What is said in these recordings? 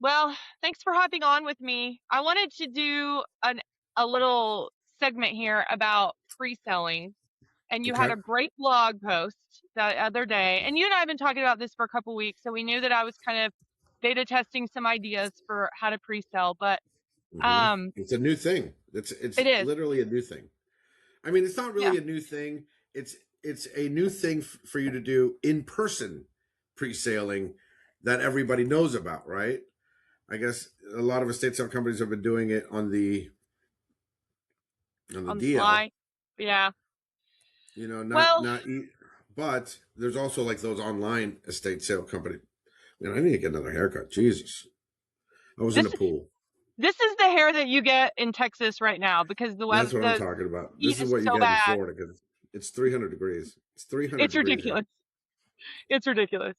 Well, thanks for hopping on with me. I wanted to do a little segment here about pre-selling, and you had Okay. a great blog post the other day, and you and I have been talking about this for a couple weeks, so we knew that I was kind of beta testing some ideas for how to pre-sell, but um, It's a new thing. It's it is, literally a new thing. I mean, it's not yeah, really a new thing. It's a new thing for you to do in person pre-sailing that everybody knows about, right? I guess a lot of estate sale companies have been doing it on the on the DL. fly, yeah. You know, not Well, not e- but there's also like those online estate sale company. Man, I need to get another haircut. Jesus, I was in this the pool. this is the hair that you get in Texas right now because the That's weather, what I'm the talking about. heat This is is what you so get in bad. Florida because it's 300 degrees. It's 300 It's degrees here. ridiculous. It's ridiculous.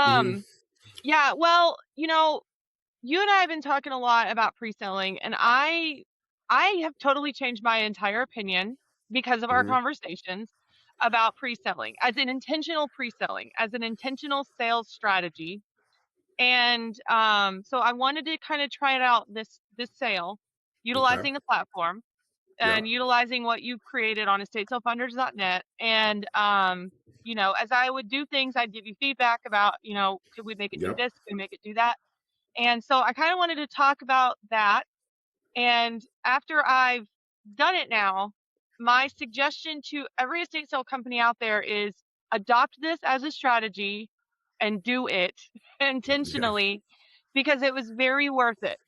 hmm Um, yeah, well, you and I have been talking a lot about pre-selling, and I have totally changed my entire opinion because of our hmm conversations about pre-selling as an intentional pre-selling, as an intentional sales strategy. And so I wanted to kind of try it out this sale, Okay. utilizing the platform Yeah. and utilizing what you've created on estatesellefunders.net. And as I would do things, I'd give you feedback about, could we make it do Yep. this? Could we make it do that? And so I kind of wanted to talk about that. And after I've done it now, my suggestion to every estate sale company out there is adopt this as a strategy and do it Yeah. intentionally because it was very worth it.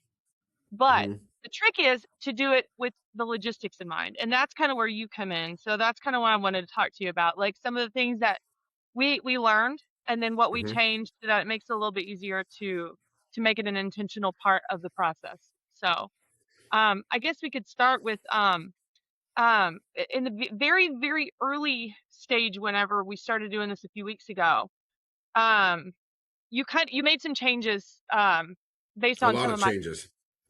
But hmm the trick is to do it with the logistics in mind. And that's kind of where you come in. So that's kind of what I wanted to talk to you about, like some of the things that we learned and then what we hmm changed so that it makes it a little bit easier to make it an intentional part of the process. So I guess we could start with in the very very early stage whenever we started doing this a few weeks ago. Um, you made some changes based A on lot some of of my changes.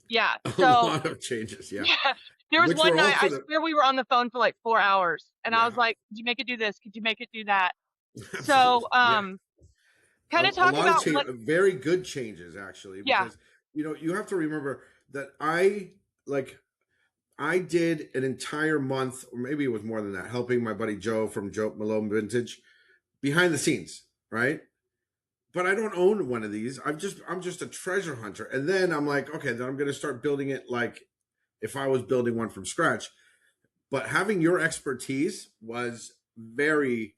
yeah. A So lot of changes. Yeah. yeah, there was Which one were all night for I the. swear we were on the phone for like 4 hours, and I was Yeah. like, "Could you make it do this? Could you make it do that?" So Absolutely. Yeah. kind of A talk lot of about change. what Very good changes actually, yeah. because you have to remember that like I did an entire month, or maybe it was more than that, helping my buddy Joe from Joe Malone Vintage behind the scenes, right? But I don't own one of these. I'm just a treasure hunter. And then I'm like, okay, then I'm going to start building it like if I was building one from scratch. But having your expertise was very,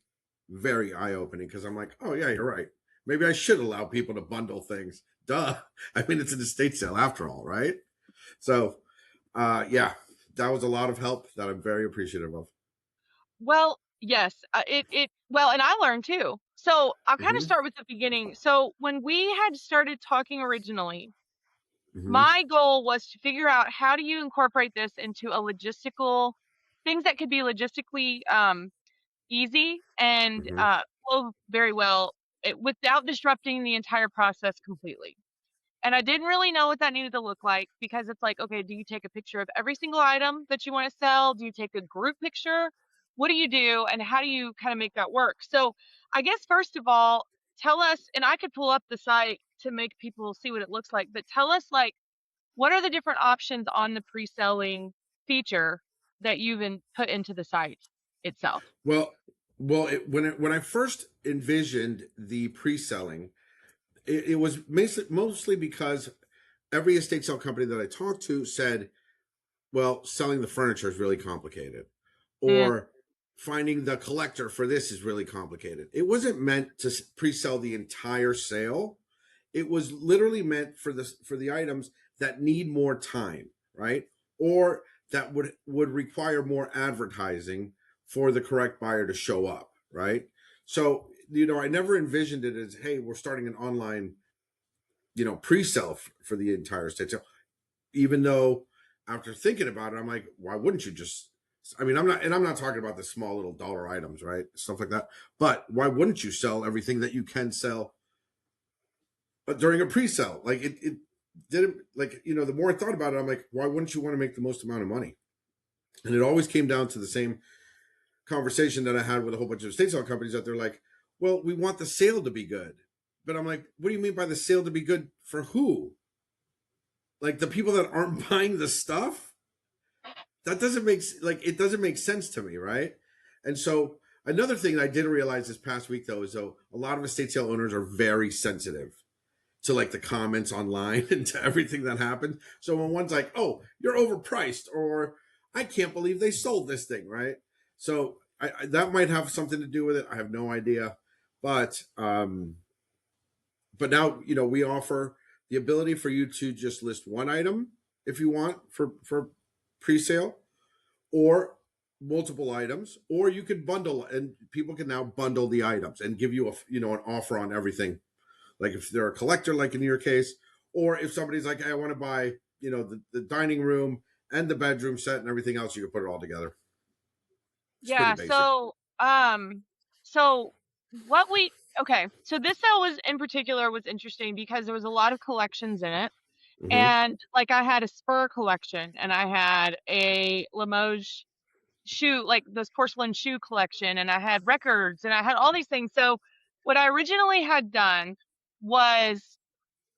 very eye opening because I'm like, oh yeah, you're right. Maybe I should allow people to bundle things. Duh. I mean, it's an estate sale after all, right? So, yeah, that was a lot of help that I'm very appreciative of. Well, yes, well, and I learned too. So I'll kind of hmm start with the beginning. So when we had started talking originally, hmm my goal was to figure out how do you incorporate this into a logistical things that could be logistically easy and hmm flow very well without disrupting the entire process completely. And I didn't really know what that needed to look like because it's like, okay, do you take a picture of every single item that you want to sell? Do you take a group picture? What do you do? And how do you kind of make that work? So I guess first of all, tell us, and I could pull up the site to make people see what it looks like, but tell us like what are the different options on the pre-selling feature that you've put into the site itself? Well, when I first envisioned the pre-selling, it was mostly because every estate sale company that I talked to said, well, selling the furniture is really complicated, Mm, or finding the collector for this is really complicated. It wasn't meant to pre-sell the entire sale. It was literally meant for the items that need more time, right? Or that would require more advertising for the correct buyer to show up, right? So, I never envisioned it as, hey, we're starting an online, pre-sale for the entire estate sale, even though after thinking about it, I'm like, why wouldn't you just? I mean, I'm not talking about the small little dollar items, right? Stuff like that. But why wouldn't you sell everything that you can sell, but during a pre-sale? Like it didn't like the more I thought about it, I'm like, why wouldn't you want to make the most amount of money? And it always came down to the same conversation that I had with a whole bunch of estate sale companies that they're like, well, we want the sale to be good. But I'm like, what do you mean by the sale to be good for who? Like the people that aren't buying the stuff, that doesn't make like it doesn't make sense to me, right? And so another thing that I didn't realize this past week though is though a lot of estate sale owners are very sensitive to like the comments online and to everything that happened. So when one's like, "Oh, you're overpriced," or "I can't believe they sold this thing," right? So that might have something to do with it. I have no idea, but but now we offer the ability for you to just list one item if you want for pre-sale, or multiple items, or you could bundle, and people can now bundle the items and give you a an offer on everything. Like if they're a collector, like in your case, or if somebody's like, hey, I want to buy the dining room and the bedroom set and everything else, you can put it all together. It's pretty Yeah, basic. so what we okay, so this sale was in particular was interesting because there was a lot of collections in it. Mm-hmm. And like I had a spur collection and I had a Limoges shoe, like this porcelain shoe collection, and I had records and I had all these things. So what I originally had done was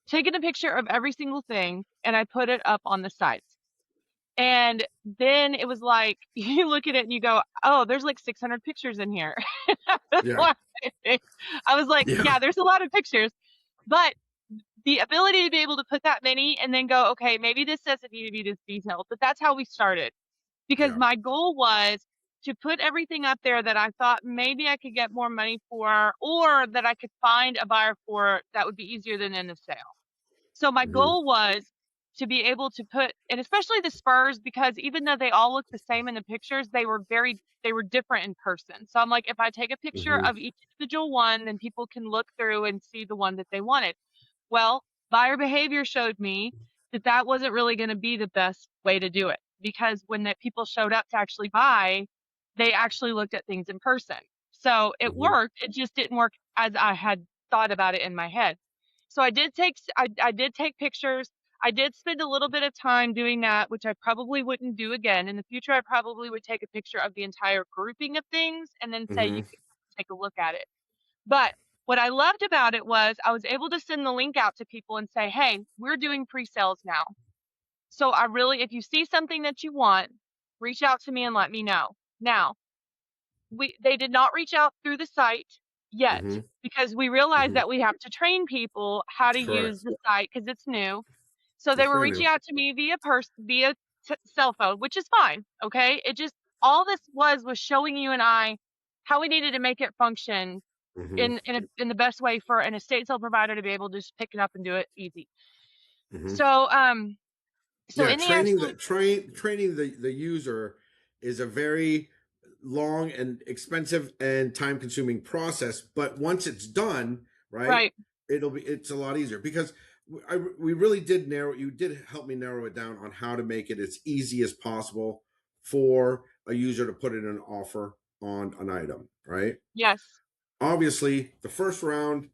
taken a picture of every single thing and I put it up on the sites. And then it was like you look at it and you go, "Oh, there's like 600 pictures in here." Yeah. I was like, Yeah. "Yeah, there's a lot of pictures." But the ability to be able to put that many and then go, "Okay, maybe this doesn't need to be this detailed." But that's how we started, because Yeah. my goal was to put everything up there that I thought maybe I could get more money for, or that I could find a buyer for that would be easier than in the sale. So my Mm-hmm. goal was to be able to put, and especially the spurs, because even though they all look the same in the pictures, they were different in person. So I'm like, if I take a picture Mm-hmm. of each individual one, then people can look through and see the one that they wanted. Well, buyer behavior showed me that that wasn't really going to be the best way to do it, because when the people showed up to actually buy, they actually looked at things in person. So it Mm-hmm. worked. It just didn't work as I had thought about it in my head. So I did take pictures. I did spend a little bit of time doing that, which I probably wouldn't do again. In the future, I probably would take a picture of the entire grouping of things and then say Mm-hmm. you can take a look at it. But what I loved about it was I was able to send the link out to people and say, "Hey, we're doing pre-sales now. So I really, if you see something that you want, reach out to me and let me know." Now, they did not reach out through the site yet, Mm-hmm. because we realized Mm-hmm. that we have to train people how to use Correct. the site because it's new. So they It's were very reaching new. out to me via cell phone, which is fine. Okay, it just all this was showing you and I how we needed to make it function Mm-hmm. in the best way for an estate sale provider to be able to just pick it up and do it easy. Mm-hmm. So so Yeah, in the actual training the user is a very long and expensive and time consuming process, but once it's done, right, right, it's a lot easier because we really did narrow you did help me narrow it down on how to make it as easy as possible for a user to put in an offer on an item, right? yes, Obviously, the first round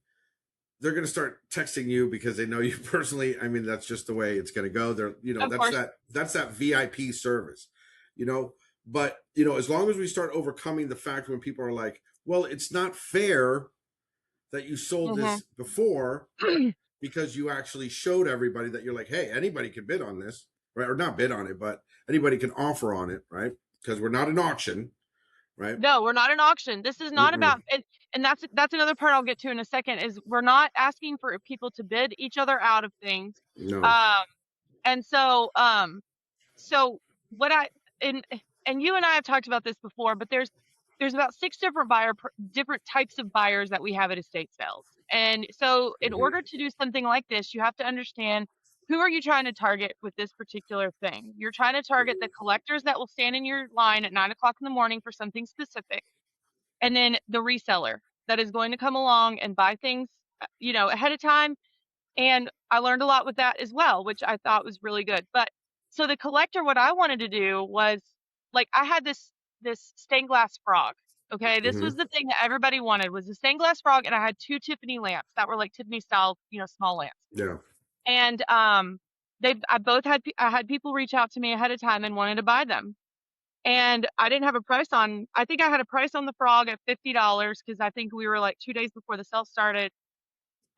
they're going to start texting you because they know you personally. I mean, that's just the way it's going to go. They're, of course, that's that VIP service, you know. But as long as we start overcoming the fact when people are like, "Well, it's not fair that you sold hmm this before," because you actually showed everybody that you're like, "Hey, anybody can bid on this, right? Or not bid on it, but anybody can offer on it, right? Because we're not an auction, right? No, we're not an auction. This is not Mm-mm. about, and that's another part I'll get to in a second, is we're not asking for people to bid each other out of things. No. Um, and so what I and you and I have talked about this before, but there's about six different types of buyers that we have at estate sales. And so in order Mm-hmm. to do something like this, you have to understand, who are you trying to target with this particular thing? You're trying to target the collectors that will stand in your line at 9 o'clock in the morning for something specific, and then the reseller that is going to come along and buy things, ahead of time. And I learned a lot with that as well, which I thought was really good. But so the collector, what I wanted to do was, like, I had this stained glass frog. Okay, this was Mm-hmm. the thing that everybody wanted, was a stained glass frog, and I had two Tiffany lamps that were like Tiffany style, small lamps. Yeah. And I had people reach out to me ahead of time and wanted to buy them. And I didn't have a price on. I think I had a price on the frog at $50 because I think we were like 2 days before the sale started.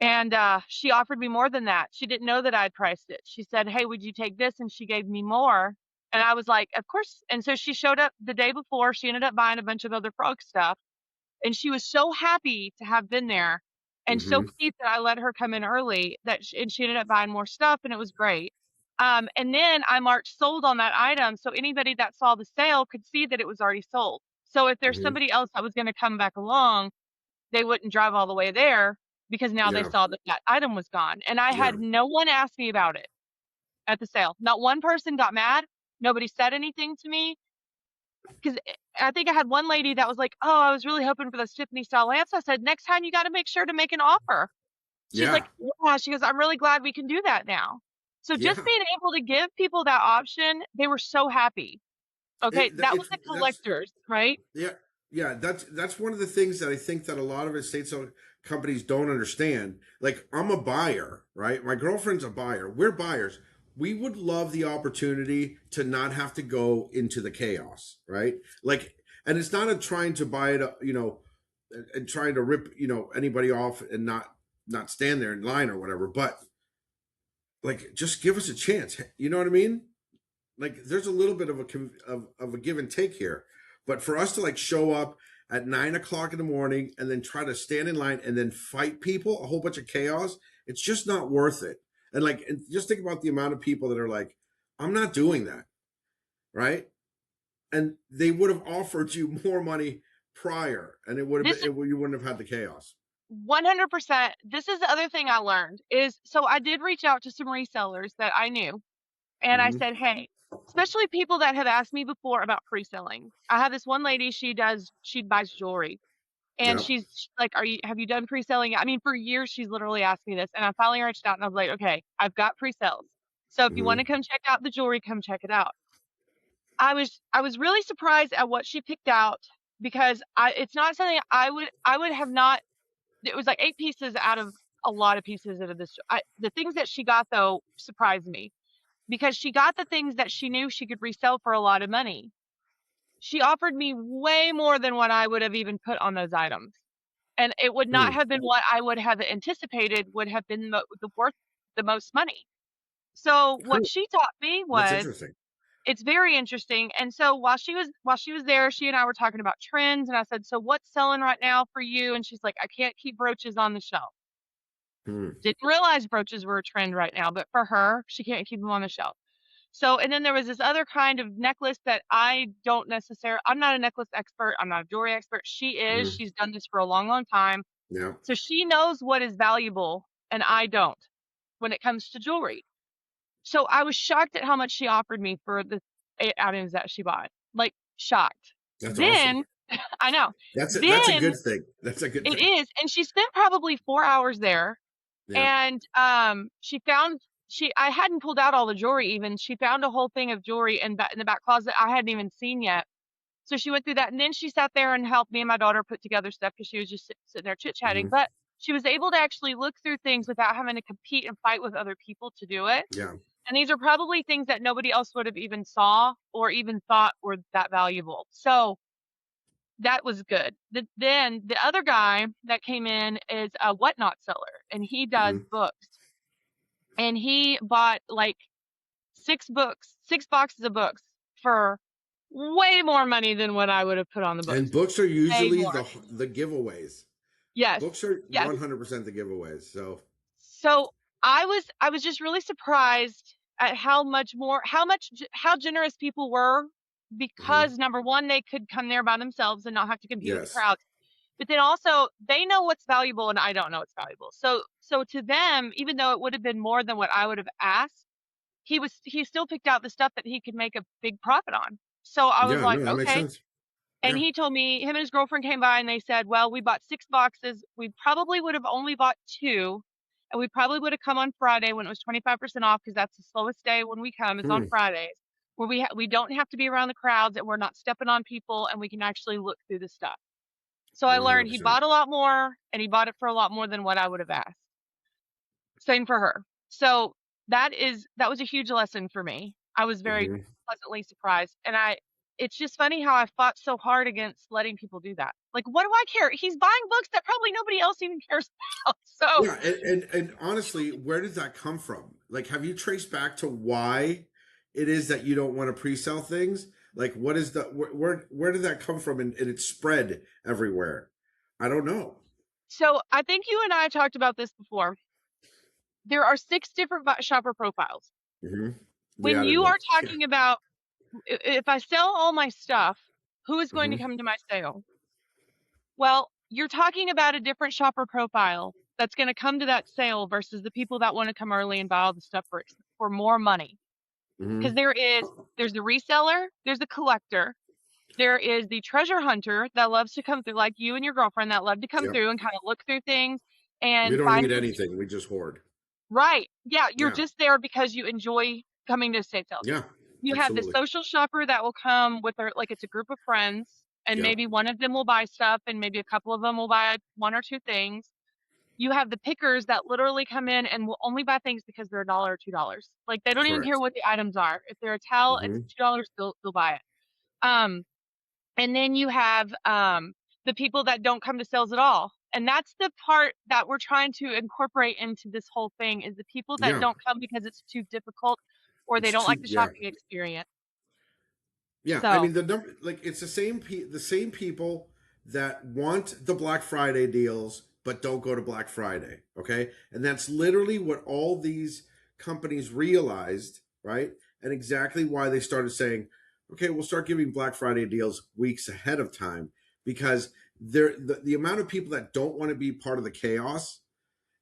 And she offered me more than that. She didn't know that I'd priced it. She said, "Hey, would you take this?" And she gave me more. And I was like, "Of course." And so she showed up the day before. She ended up buying a bunch of other frog stuff. And she was so happy to have been there and so Mm-hmm. pleased that I let her come in early and she ended up buying more stuff and it was great. And then I marked sold on that item so anybody that saw the sale could see that it was already sold. So if there's Mm-hmm. somebody else that was going to come back along, they wouldn't drive all the way there because now they Yeah. saw that that item was gone. And I Yeah. had no one ask me about it at the sale. Not one person got mad. Nobody said anything to me because I think I had one lady that was like, "Oh, I was really hoping for the Tiffany style lamps." I said, "Next time you got to make sure to make an offer." She's Yeah. like, "Yeah." She goes, "I'm really glad we can do that now." So just Yeah. being able to give people that option, they were so happy. Okay, that was It's the that's collectors, right? Yeah, yeah, that's one of the things that I think that a lot of companies don't understand. Like, I'm a buyer, right? My girlfriend's a buyer. We're buyers. We would love the opportunity to not have to go into the chaos, right? Like, and it's not a trying to buy it, and trying to rip, anybody off and not stand there in line or whatever. But like, just give us a chance. You know what I mean? Like, there's a little bit of of a give and take here, but for us to like show up at 9 o'clock in the morning and then try to stand in line and then fight people, a whole bunch of chaos, it's just not worth it. And just think about the amount of people that are like, I'm not doing that, right? And they would have offered you more money prior, and This you wouldn't have had the chaos. 100%. This is the other thing I learned is so I did reach out to some resellers that I knew and I Mm-hmm. said, "Hey," especially people that have asked me before about pre-selling. I have this one lady, she buys jewelry and Yep. she's like, have you done pre-selling? I mean, for years she's literally asked me this and I finally reached out and I was like, "Okay, I've got pre-sales. So if you want Mm-hmm. to come check out the jewelry, come check it out." I was really surprised at what she picked out because it's not something I would have not it was like 8 pieces out of a lot of pieces out of this. The things that she got though surprised me because she got the things that she knew she could resell for a lot of money. She offered me way more than what I would have even put on those items. And it would not Hmm. have been what I would have anticipated would have been the worth the most money. So what Cool. she taught me That's was interesting. it's very interesting. And so while she was there, she and I were talking about trends and I said, "So what's selling right now for you?" And she's like, "I can't keep brooches on the shelf." Hmm. Didn't realize brooches were a trend right now, but for her, she can't keep them on the shelf. So, and then there was this other kind of necklace that I'm not a necklace expert. I'm not a jewelry expert. She is. Hmm. She's done this for a long, long time. Yeah. So she knows what is valuable and I don't when it comes to jewelry. So I was shocked at how much she offered me for the 8 items that she bought. Like shocked. That's awesome. Then I know. That's a Then good thing. That's a good it thing. is, and she spent probably 4 hours there Yeah. and, I hadn't pulled out all the jewelry even. She found a whole thing of jewelry in the back closet I hadn't even seen yet. So she went through that, and then she sat there and helped me and my daughter put together stuff because she was just sitting there chit-chatting, Hmm. but she was able to actually look through things without having to compete and fight with other people to do it, Yeah. and these are probably things that nobody else would have even saw or even thought were that valuable. So that was good. Then the other guy that came in is a whatnot seller, and he does Hmm. books. And he bought like 6 books, 6 boxes of books for way more money than what I would have put on the And books. books are Way usually more. the giveaways. Yes. Books are Yes. 100% the giveaways. So, So I was just really surprised at how generous people were mhm. because number one, they could come there by themselves and not have to compete with the Yes. crowds. But then also they know what's valuable and I don't know what's valuable. So to them, even though it would have been more than what I would have asked, he still picked out the stuff that he could make a big profit on. So I was Yeah. like, No, that makes okay. sense. And Yeah. he told me him and his girlfriend came by and they said, "Well, we bought 6 boxes. We probably would have only bought two. And we probably would have come on Friday when it was 25% off because that's the slowest day when we come is on Hmm. Fridays, where we don't have to be around the crowds and we're not stepping on people and we can actually look through the stuff." So I learned he 100%. bought a lot more and he bought it for a lot more than what I would have asked. Same for her. So that was a huge lesson for me. I was very Hmm. pleasantly surprised. And it's just funny how I fought so hard against letting people do that. Like, what do I care? He's buying books that probably nobody else even cares about. So, Yeah, and honestly, where does that come from? Like, have you traced back to why it is that you don't want to pre-sell things? Like, what is the where did that come from? And it's spread everywhere. I don't know. so I think you and I talked about this before. There are 6 different shopper profiles. Hmm. We When added you one. are talking about if I sell all my stuff, who is going to Hmm. come to my sale? Well, you're talking about a different shopper profile that's going to come to that sale versus the people that want to come early and buy all the stuff for more money. Because Hmm. there's the reseller, there's the collector, there is the treasure hunter that loves to come through, like you and your girlfriend that love to come Yep. through and kind of look through things We and don't find need things. anything. We just hoard. Right. Yeah, you're Yeah. just there because you enjoy coming to estate sales. Yeah. You have the Absolutely. social shopper that will come with their, like, it's a group of friends, and Yep. maybe one of them will buy stuff, and maybe a couple of them will buy 1 or 2 things. You have the pickers that literally come in and will only buy things because they're $1 or $2. Like, they don't even care Correct. what the items are. If they're a towel, it's Hmm. $2, they'll buy it. Um, and then you have the people that don't come to sales at all. And that's the part that we're trying to incorporate into this whole thing is the people that Yeah. don't come because it's too difficult or they It's don't like too. the Yeah. shopping experience. Yeah, I So, mean the number, like it's the same people that want the Black Friday deals but don't go to Black Friday, okay? And that's literally what all these companies realized, right? And exactly why they started saying, okay, we'll start giving Black Friday deals weeks ahead of time because the amount of people that don't want to be part of the chaos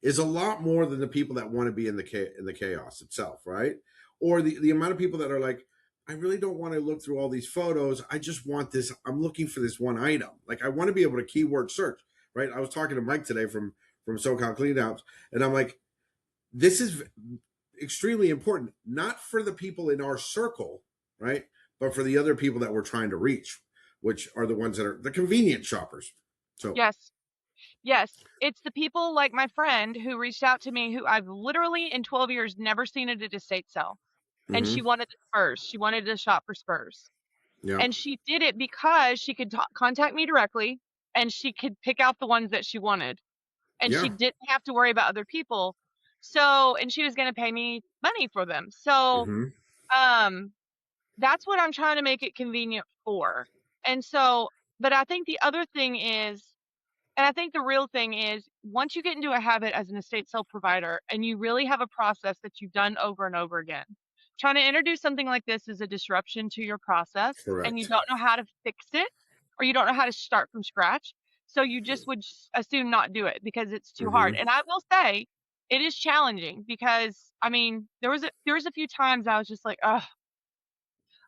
is a lot more than the people that want to be in the chaos itself, right? Or the amount of people that are like, I really don't want to look through all these photos. I just want this. I'm looking for this one item. Like I want to be able to keyword search, right? I was talking to Mike today from SoCal Cleanouts, and I'm like, this is extremely important, not for the people in our circle, right? But for the other people that we're trying to reach, which are the ones that are the convenient shoppers. So, yes, yes, it's the people like my friend who reached out to me who I've literally in 12 years never seen at a estate sale. And mm-hmm. she wanted the Spurs. She wanted to shop for Spurs. Yeah, And she did it because she could contact me directly and she could pick out the ones that she wanted. And she yeah, didn't have to worry about other people. So, and she was going to pay me money for them. So, mm-hmm. um, that's what I'm trying to make it convenient for. And so, but I think the other thing is, and I think the real thing is once you get into a habit as an estate sale provider and you really have a process that you've done over and over again, trying to introduce something like this is a disruption to your process and you Correct. don't know how to fix it or you don't know how to start from scratch. So you just would as soon not do it because it's too hard. Mm-hmm. And I will say it is challenging because I mean, there was a few times I was just like, oh,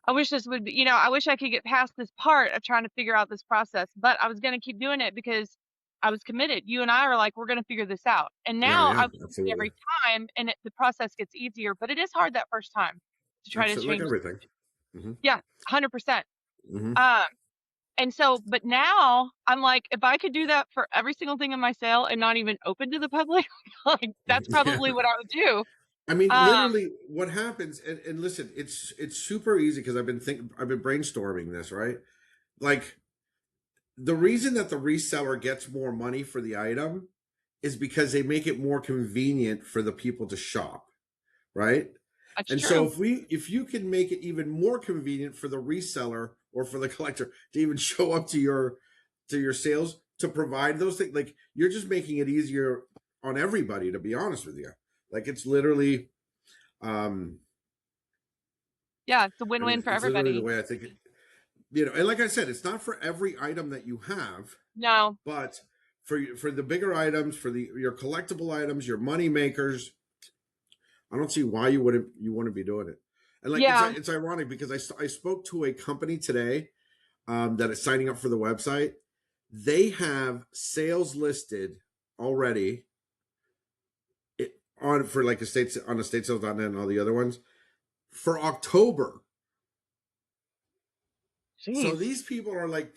I wish this would be, I wish I could get past this part of trying to figure out this process, but I was going to keep doing it because I was committed. You and I are like, we're going to figure this out. And Yeah, now yeah, I will do it absolutely. every time and the process gets easier, but it is hard that first time to try to Absolutely, like change. everything. Hmm. Yeah, 100%. Hmm. Um, and so, but now I'm like, if I could do that for every single thing in my sale and not even open to the public, like that's Yeah. probably what I would do. I mean, Um, literally, what happens? And listen, it's super easy because I've been brainstorming this, right? Like the reason that the reseller gets more money for the item is because they make it more convenient for the people to shop, right? that's And so true. if you can make it even more convenient for the reseller or for the collector to even show up to your sales to provide those things, like you're just making it easier on everybody, to be honest with you. Like it's literally um Yeah, it's a I mean win-win for it's literally the everybody. way I think it, you know, and like I said, it's not for every item that you have, No, but for the bigger items, for the your collectible items, your money makers, I don't see why you wouldn't be doing it. And like yeah, it's ironic because I spoke to a company today that is signing up for the website. They have sales listed already on for like estates on estatesales.net and all the other ones for October. So jeez. these people are like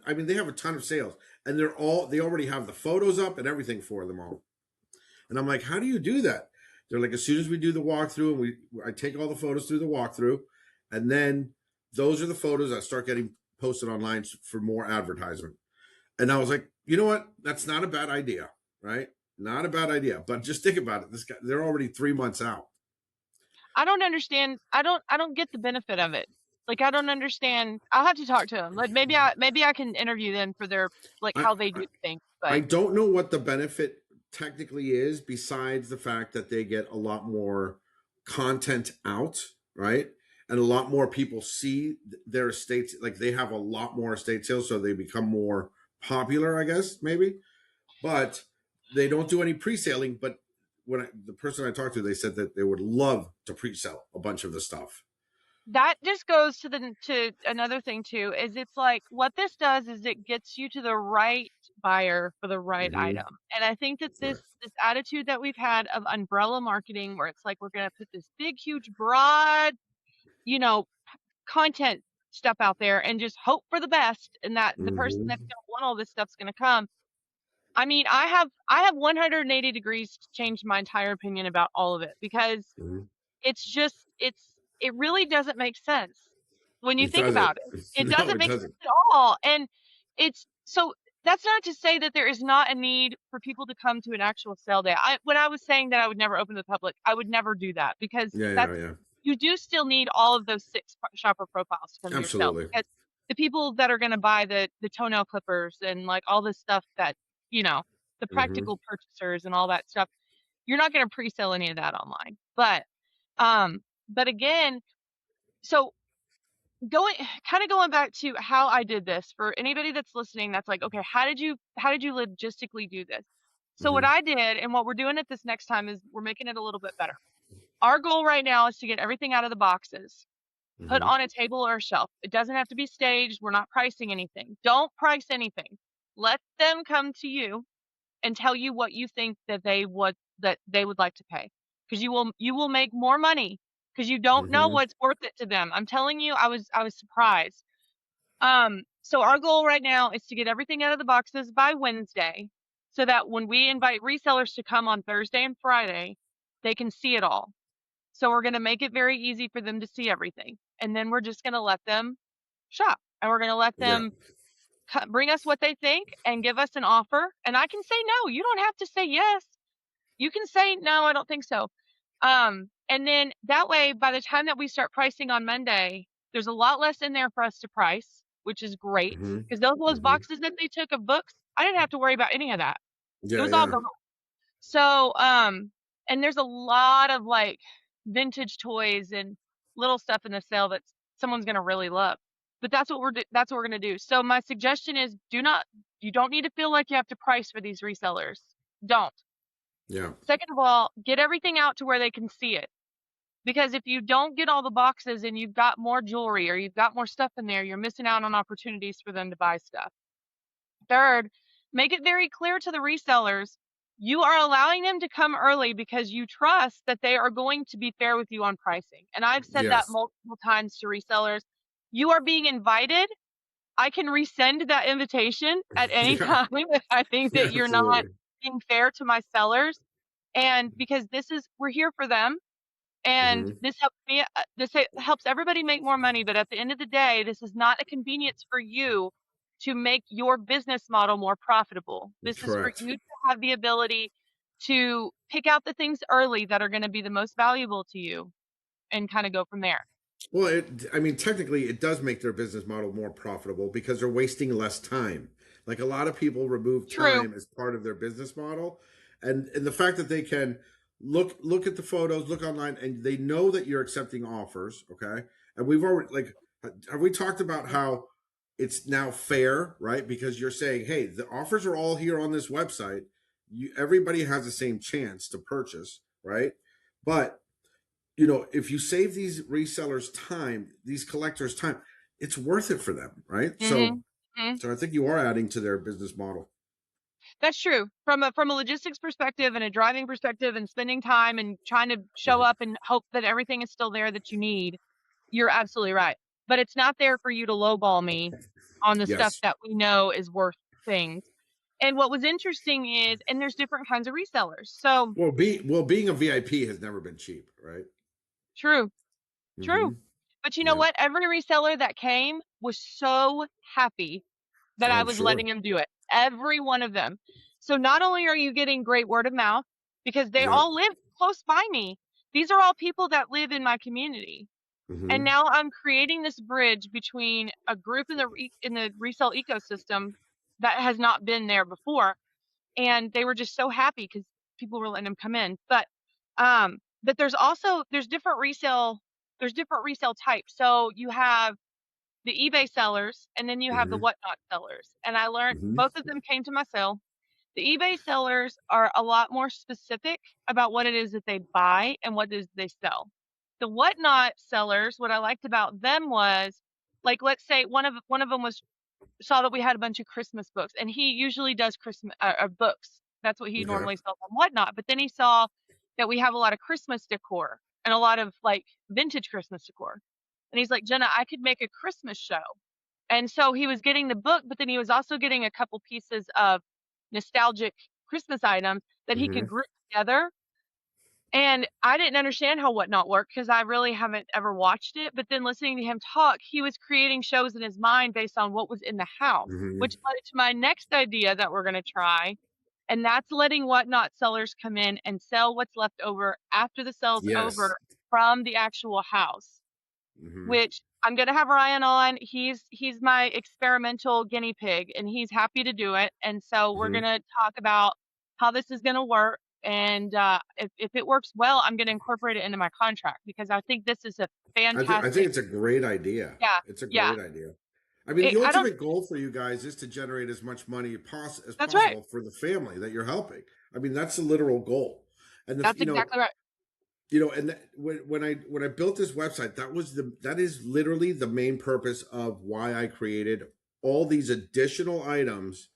I mean they have a ton of sales and they already have the photos up and everything for them all. And I'm like, how do you do that? They're like, as soon as we do the walkthrough and I take all the photos through the walkthrough, and then those are the photos that start getting posted online for more advertisement. And I was like, you know what? That's not a bad idea, right? Not a bad idea. But just think about it. This guy, they're already 3 months out. I don't understand. I don't get the benefit of it. Like I don't understand. I'll have to talk to them. Like maybe I can interview them for their like I, how they do things. I But don't know what the benefit technically is besides the fact that they get a lot more content out, right? And a lot more people see their estates, like they have a lot more estate sales, so they become more popular, I guess, maybe. But they don't do any pre-selling. But the person I talked to, they said that they would love to pre-sell a bunch of the stuff. that just goes to another thing too, is it's like what this does is it gets you to the right buyer for the right Mm-hmm. item. And I think that Right. this attitude that we've had of umbrella marketing where it's like we're gonna put this big, huge, broad, you know, content stuff out there and just hope for the best and that the person that's Mm-hmm. gonna want all this stuff's gonna come. I mean, I have 180 degrees changed my entire opinion about all of it because Mm-hmm. it's just it really doesn't make sense when you It think doesn't. about it. It No, doesn't it make doesn't. sense at all. And it's so that's not to say that there is not a need for people to come to an actual sale day. When I was saying that I would never open to the public, I would never do that because Yeah, yeah, that's yeah. you do still need all of those six shopper profiles to come to your sale Absolutely. because the people that are going to buy the toenail clippers and like all this stuff that you know the Mm-hmm. practical purchasers and all that stuff, you're not going to pre-sell any of that online. Um, but again, so going kind of going back to how I did this for anybody that's listening that's like, okay, how did you logistically do this? So what Mm-hmm. I did and what we're doing at this next time is we're making it a little bit better. Our goal right now is to get everything out of the boxes, put Mm-hmm. on a table or a shelf. It doesn't have to be staged. We're not pricing anything. Don't price anything. Let them come to you and tell you what you think that they would like to pay because you will make more money because you don't know Mm-hmm. what's worth it to them. I'm telling you, I was surprised. So our goal right now is to get everything out of the boxes by Wednesday so that when we invite resellers to come on Thursday and Friday, they can see it all. So we're going to make it very easy for them to see everything. And then we're just going to let them shop and we're going to let Yeah. them bring us what they think and give us an offer. And I can say no. You don't have to say yes. You can say no, I don't think so. And then that way, by the time that we start pricing on Monday, there's a lot less in there for us to price, which is great Mm-hmm. because those Mm-hmm. boxes that they took of books, I didn't have to worry about any of that. It Yeah, was all yeah. gone. So, and there's a lot of like vintage toys and little stuff in the sale that someone's gonna really love. But that's what we're gonna do. So my suggestion is you don't need to feel like you have to price for these resellers. Don't. Yeah. Second of all, get everything out to where they can see it. Because if you don't get all the boxes and you've got more jewelry or you've got more stuff in there, you're missing out on opportunities for them to buy stuff. Third, make it very clear to the resellers you are allowing them to come early because you trust that they are going to be fair with you on pricing. And I've said that Yes. multiple times to resellers. You are being invited. I can resend that invitation at any Yeah. time if I think that you're not Absolutely. being fair to my sellers. And because we're here for them and Mm-hmm. this helps everybody make more money, but at the end of the day, this is not a convenience for you to make your business model more profitable. This is for Correct. you to have the ability to pick out the things early that are going to be the most valuable to you and kind of go from there. Well, I mean, technically, it does make their business model more profitable because they're wasting less time. Like a lot of people remove True. time as part of their business model, and the fact that they can look at the photos, look online, and they know that you're accepting offers. Okay, and we've already like have we talked about how it's now fair, right? Because you're saying, hey, the offers are all here on this website. Everybody has the same chance to purchase, right? But if you save these resellers time, these collectors time, it's worth it for them, right? hmm So, hmm so I think you are adding to their business model. That's true. From a logistics perspective and a driving perspective and spending time and trying to show Mhm. up and hope that everything is still there that you need, you're absolutely right. But it's not there for you to lowball me on the stuff Yes. that we know is worth things. And what was interesting is, and there's different kinds of resellers. So Well, being a VIP has never been cheap, right? true, Mm-hmm. true. But you know Yeah. what? Every reseller that came was so happy that Oh, I I'm was sure. letting him do it. Every one of them. So not only are you getting great word of mouth because they Yeah. all live close by me. These are all people that live in my community. And Mm-hmm. now I'm creating this bridge between a group in the resale ecosystem that has not been there before, and they were just so happy because people were letting them come in. But there's also there's different resale types. So you have the eBay sellers, and then you have the Mm-hmm. whatnot sellers. And I learned Mm-hmm. both of them came to my sale. The eBay sellers are a lot more specific about what it is that they buy and what it is they sell. The whatnot sellers, what I liked about them was, like, let's say one of them was saw that we had a bunch of Christmas books, and he usually does Christmas books. That's what he Okay. normally sells on whatnot. But then he saw that we have a lot of Christmas decor and a lot of like vintage Christmas decor, and he's like, Jenna, I could make a Christmas show. And so he was getting the book, but then he was also getting a couple pieces of nostalgic Christmas items that he could Mm-hmm. group together. And I didn't understand how Whatnot worked because I really haven't ever watched it. But then listening to him talk, he was creating shows in his mind based on what was in the house, which Mm-hmm. led to my next idea that we're going to try. And that's letting Whatnot sellers come in and sell what's left over after the sale's Yes. over from the actual house, Mm-hmm. which I'm gonna have Ryan on. He's my experimental guinea pig, and he's happy to do it. And so we're Mm-hmm. gonna talk about how this is gonna work. And if it works well, I'm gonna incorporate it into my contract because I think this is a I think fantastic. it's a great idea. Yeah, It's a yeah. great idea. I mean, the I don't. ultimate goal for you guys is to generate as much money as That's right. possible for the family that you're helping. I mean, that's the literal goal. And the That's exactly right. and when I built this website, that is literally the main purpose of why I created all these additional items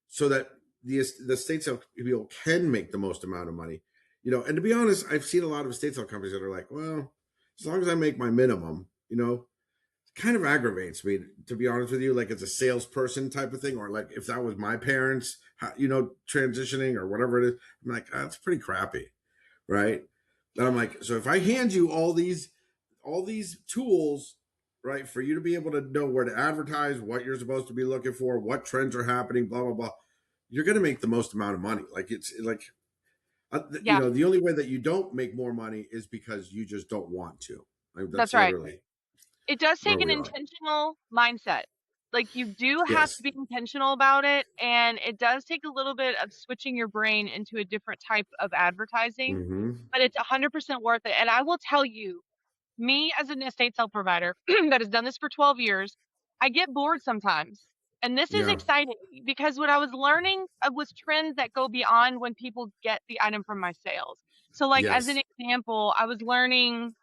so that the estate sale people can make the most amount of money. And to be honest, I've seen a lot of estate sale companies that are like, well, as long as I make my minimum, it kind of aggravates me, to be honest with you. Like, it's a salesperson type of thing, or like if that was my parents, transitioning or whatever it is, I'm like, that's pretty crappy, right? And I'm like, so if I hand you all these tools, right, for you to be able to know where to advertise, what you're supposed to be looking for, what trends are happening, blah blah blah, you're going to make the most amount of money. Like, it's like, Yeah, the only way that you don't make more money is because you just don't want to. Like, that's that's right. literally It does where take an we are. intentional mindset. Like you do have to Yes. be intentional about it, and it does take a little bit of switching your brain into a different type of advertising, Mm-hmm. but it's 100% worth it. And I will tell you, me as an estate sale provider that has done this for 12 years, I get bored sometimes. And this is Yeah. exciting because what I was learning was trends that go beyond when people get the item from my sales. So like as an Yes. example, I was learning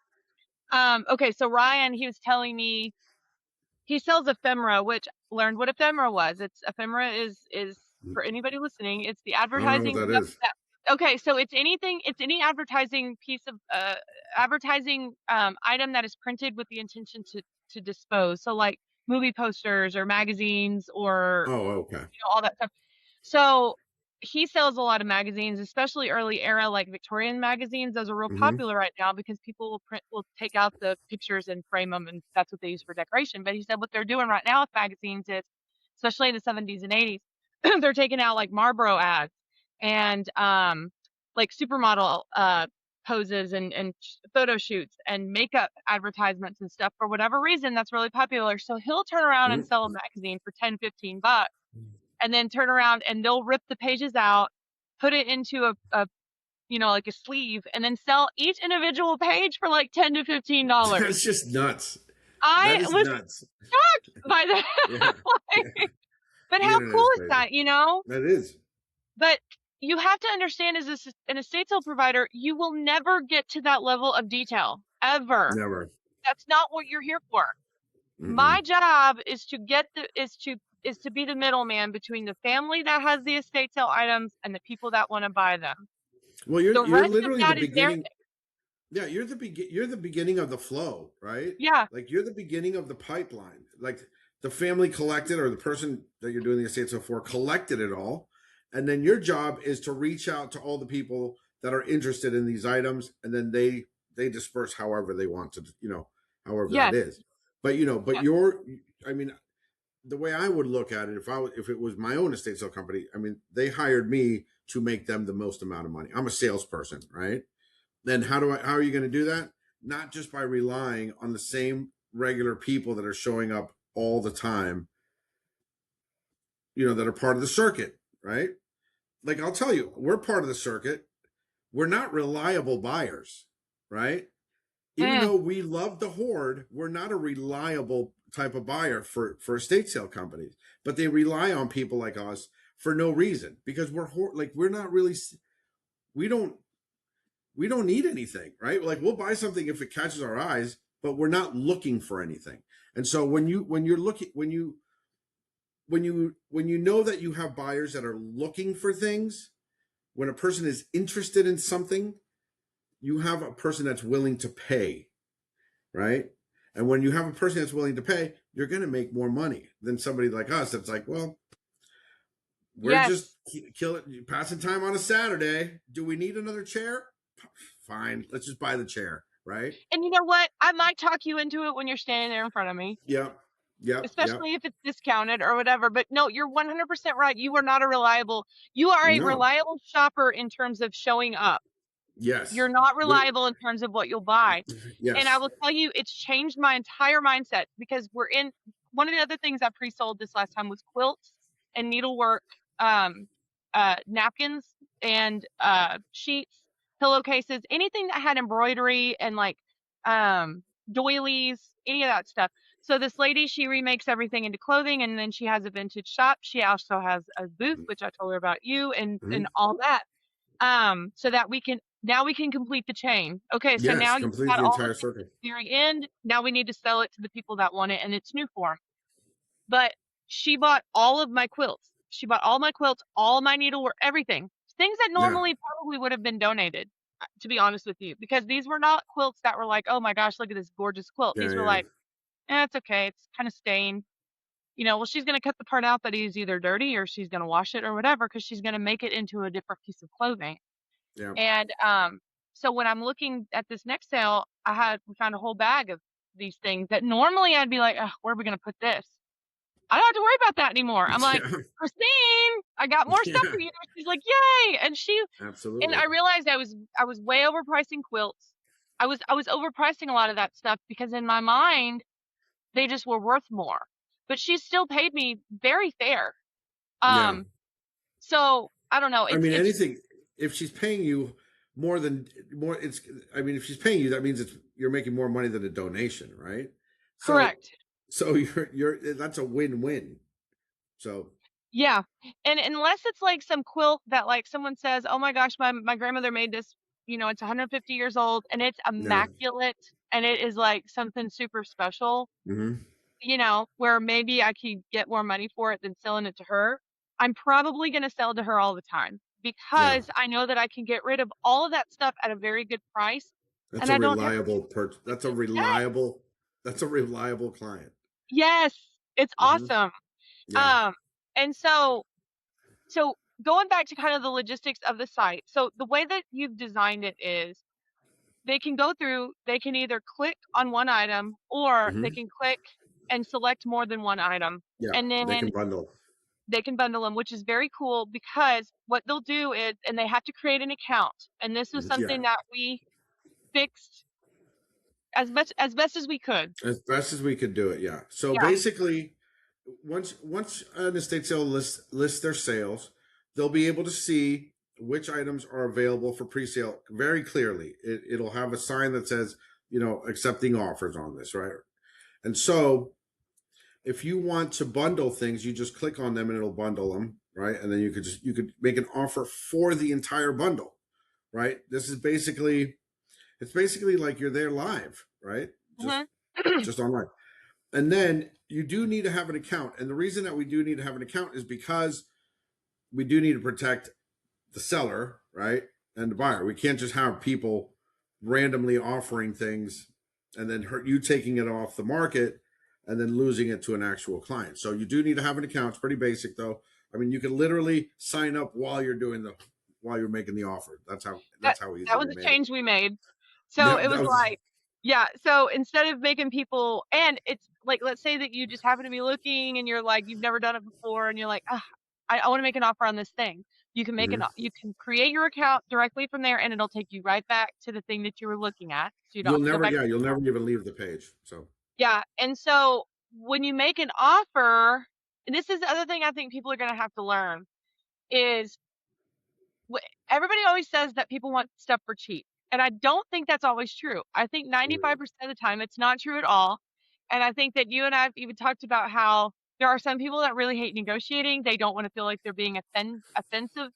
okay, so Ryan, he was telling me he sells ephemera, which learned what ephemera was. It's ephemera is for anybody listening, it's the I don't know what advertising that stuff is. that okay, so it's any advertising piece of advertising item that is printed with the intention to dispose. So like movie posters or magazines or Oh, okay. all that stuff. So he sells a lot of magazines, especially early era like Victorian magazines. Those are real Mm-hmm. popular right now because people will take out the pictures and frame them, and that's what they use for decoration. But he said what they're doing right now with magazines is, especially in the 70s and 80s, they're taking out like Marlboro ads and like supermodel poses and photo shoots and makeup advertisements and stuff for whatever reason that's really popular. So he'll turn around and sell a magazine for 10, 15 bucks and then turn around and they'll rip the pages out, put it into a like a sleeve, and then sell each individual page for like $10 to $15. That's just nuts. That I is was nuts. shocked by that. Yeah. Yeah. But The how internet cool is is crazy. that? That is. But you have to understand as an estate sale provider, you will never get to that level of detail ever. Never. That's not what you're here for. Mm-mm. My job is to get the is to be the middleman between the family that has the estate sale items and the people that want to buy them. Well, you're The you're rest of literally the that is their beginning. thing. Yeah, you're the beginning of the flow, right? Yeah, Like, you're the beginning of the pipeline. Like, the family collected, or the person that you're doing the estate sale for collected it all, and then your job is to reach out to all the people that are interested in these items, and then they disperse however they want to, however that Yes. is. But but Yes. I mean, the way I would look at it, if it was my own estate sale company, I mean, they hired me to make them the most amount of money. I'm a salesperson, right? Then how are you going to do that? Not just by relying on the same regular people that are showing up all the time, that are part of the circuit, right? Like I'll tell you, we're part of the circuit. We're not reliable buyers, right? Even Mm. though we love the horde, we're not a reliable type of buyer for estate sale companies. But they rely on people like us for no reason because we're not really we don't we don't need anything, right? Like we'll buy something if it catches our eyes, but we're not looking for anything. And so when you're looking when you know that you have buyers that are looking for things, when a person is interested in something, you have a person that's willing to pay, right? And when you have a person that's willing to pay, you're going to make more money than somebody like us that's like, well, we're just Yes. passing time on a Saturday. Do we need another chair? Fine, let's just buy the chair, right? And you know what? I might talk you into it when you're standing there in front of me, Yep, yep, yep. especially if it's discounted or whatever. But no, you're 100% right. You are a No, reliable shopper in terms of showing up. yes, You're not we, reliable in terms of what you'll buy. And I yes, will tell you, it's changed my entire mindset because one of the other things I pre-sold this last time was quilts and needlework, um, napkins and sheets, pillowcases, anything that had embroidery and like um, doilies, any of that stuff. So this lady, she remakes everything into clothing, and then she has a vintage shop. She also has a booth, which I told her about you and mhm. all that. So that we can complete the chain. Okay, so Yes, now you've complete got the all of entire this at circuit. the very end. Now we need to sell it to the people that want it in its new form. But she bought all of my quilts. She bought all my quilts, all my needlework, everything. Things that Yeah, normally probably would have been donated, to be honest with you, because these were not quilts that were like, oh my gosh, look at this gorgeous quilt. yeah, These were yeah, like, it's okay. It's kind of stained. Well, she's going to cut the part out that is either dirty or she's going to wash it or whatever because she's going to make it into a different piece of clothing. yeah. And so when I'm looking at this next sale, we found a whole bag of these things that normally I'd be like, where are we gonna put this? I don't have to worry about that anymore. I'm like, Yeah, Christine, I got more stuff yeah, for you. She's like, yay! And absolutely. I realized I was way overpricing quilts. I was overpricing a lot of that stuff because in my mind they just were worth more. But she still paid me very fair. Yeah. Um, so I don't know. I It's mean, it's anything, if she's paying you more, I mean, if she's paying you, that means you're making more money than a donation, right? So, correct. so that's a win-win. So, Yeah. And unless it's like some quilt that like someone says, "Oh my gosh, my grandmother made this, it's 150 years old and it's yeah. immaculate and it is like something super special, Hmm. where maybe I could get more money for it than selling it to her." I'm probably going to sell to her all the time Yeah. because I know that I can get rid of all of that stuff at a very good price That's and a I don't have to reliable deal with that's a this debt. reliable, that's a reliable client. Yes, it's Hmm. awesome. Yeah. Um and so going back to kind of the logistics of the site. So the way that you've designed it is they can either click on one item or they Hmm. can click and select more than one item. Yeah. And They then can bundle. they can bundle them, which is very cool because what they'll do is, and they have to create an account. And this was Mhm. Yeah. something that we fixed as best as we could. As best as we could do it. Yeah. So Yeah. basically, once an estate sale lists their sales, they'll be able to see which items are available for pre-sale very clearly. It'll have a sign that says, accepting offers on this, right? And so if you want to bundle things, you just click on them and it'll bundle them, right? And then you could make an offer for the entire bundle, right? It's basically like you're there live, right? Just Hmm. just online. And then you do need to have an account. And the reason that we do need to have an account is because we do need to protect the seller, right? And the buyer. We can't just have people randomly offering things and then you taking it off the market and then losing it to an actual client. So you do need to have an account. It's pretty basic though. I mean, you can literally sign up while you're making the offer. That's that how easy that was we a made it. change we made. So Yeah, it that was was like Yeah, so instead of making people, and it's like, let's say that you just happen to be looking and you're like, you've never done it before, and you're like, ah, I want to make an offer on this thing. Hmm. You can create your account directly from there, and it'll take you right back to the thing that you were looking at. So you don't have to go back. You'll never even leave the page. So, Yeah, and so when you make an offer, and this is the other thing I think people are going to have to learn is everybody always says that people want stuff for cheap. And I don't think that's always true. I think mm, 95% of the time it's not true at all. And I think that you and I have even talked about how there are some people that really hate negotiating. They don't want to feel like they're being offensive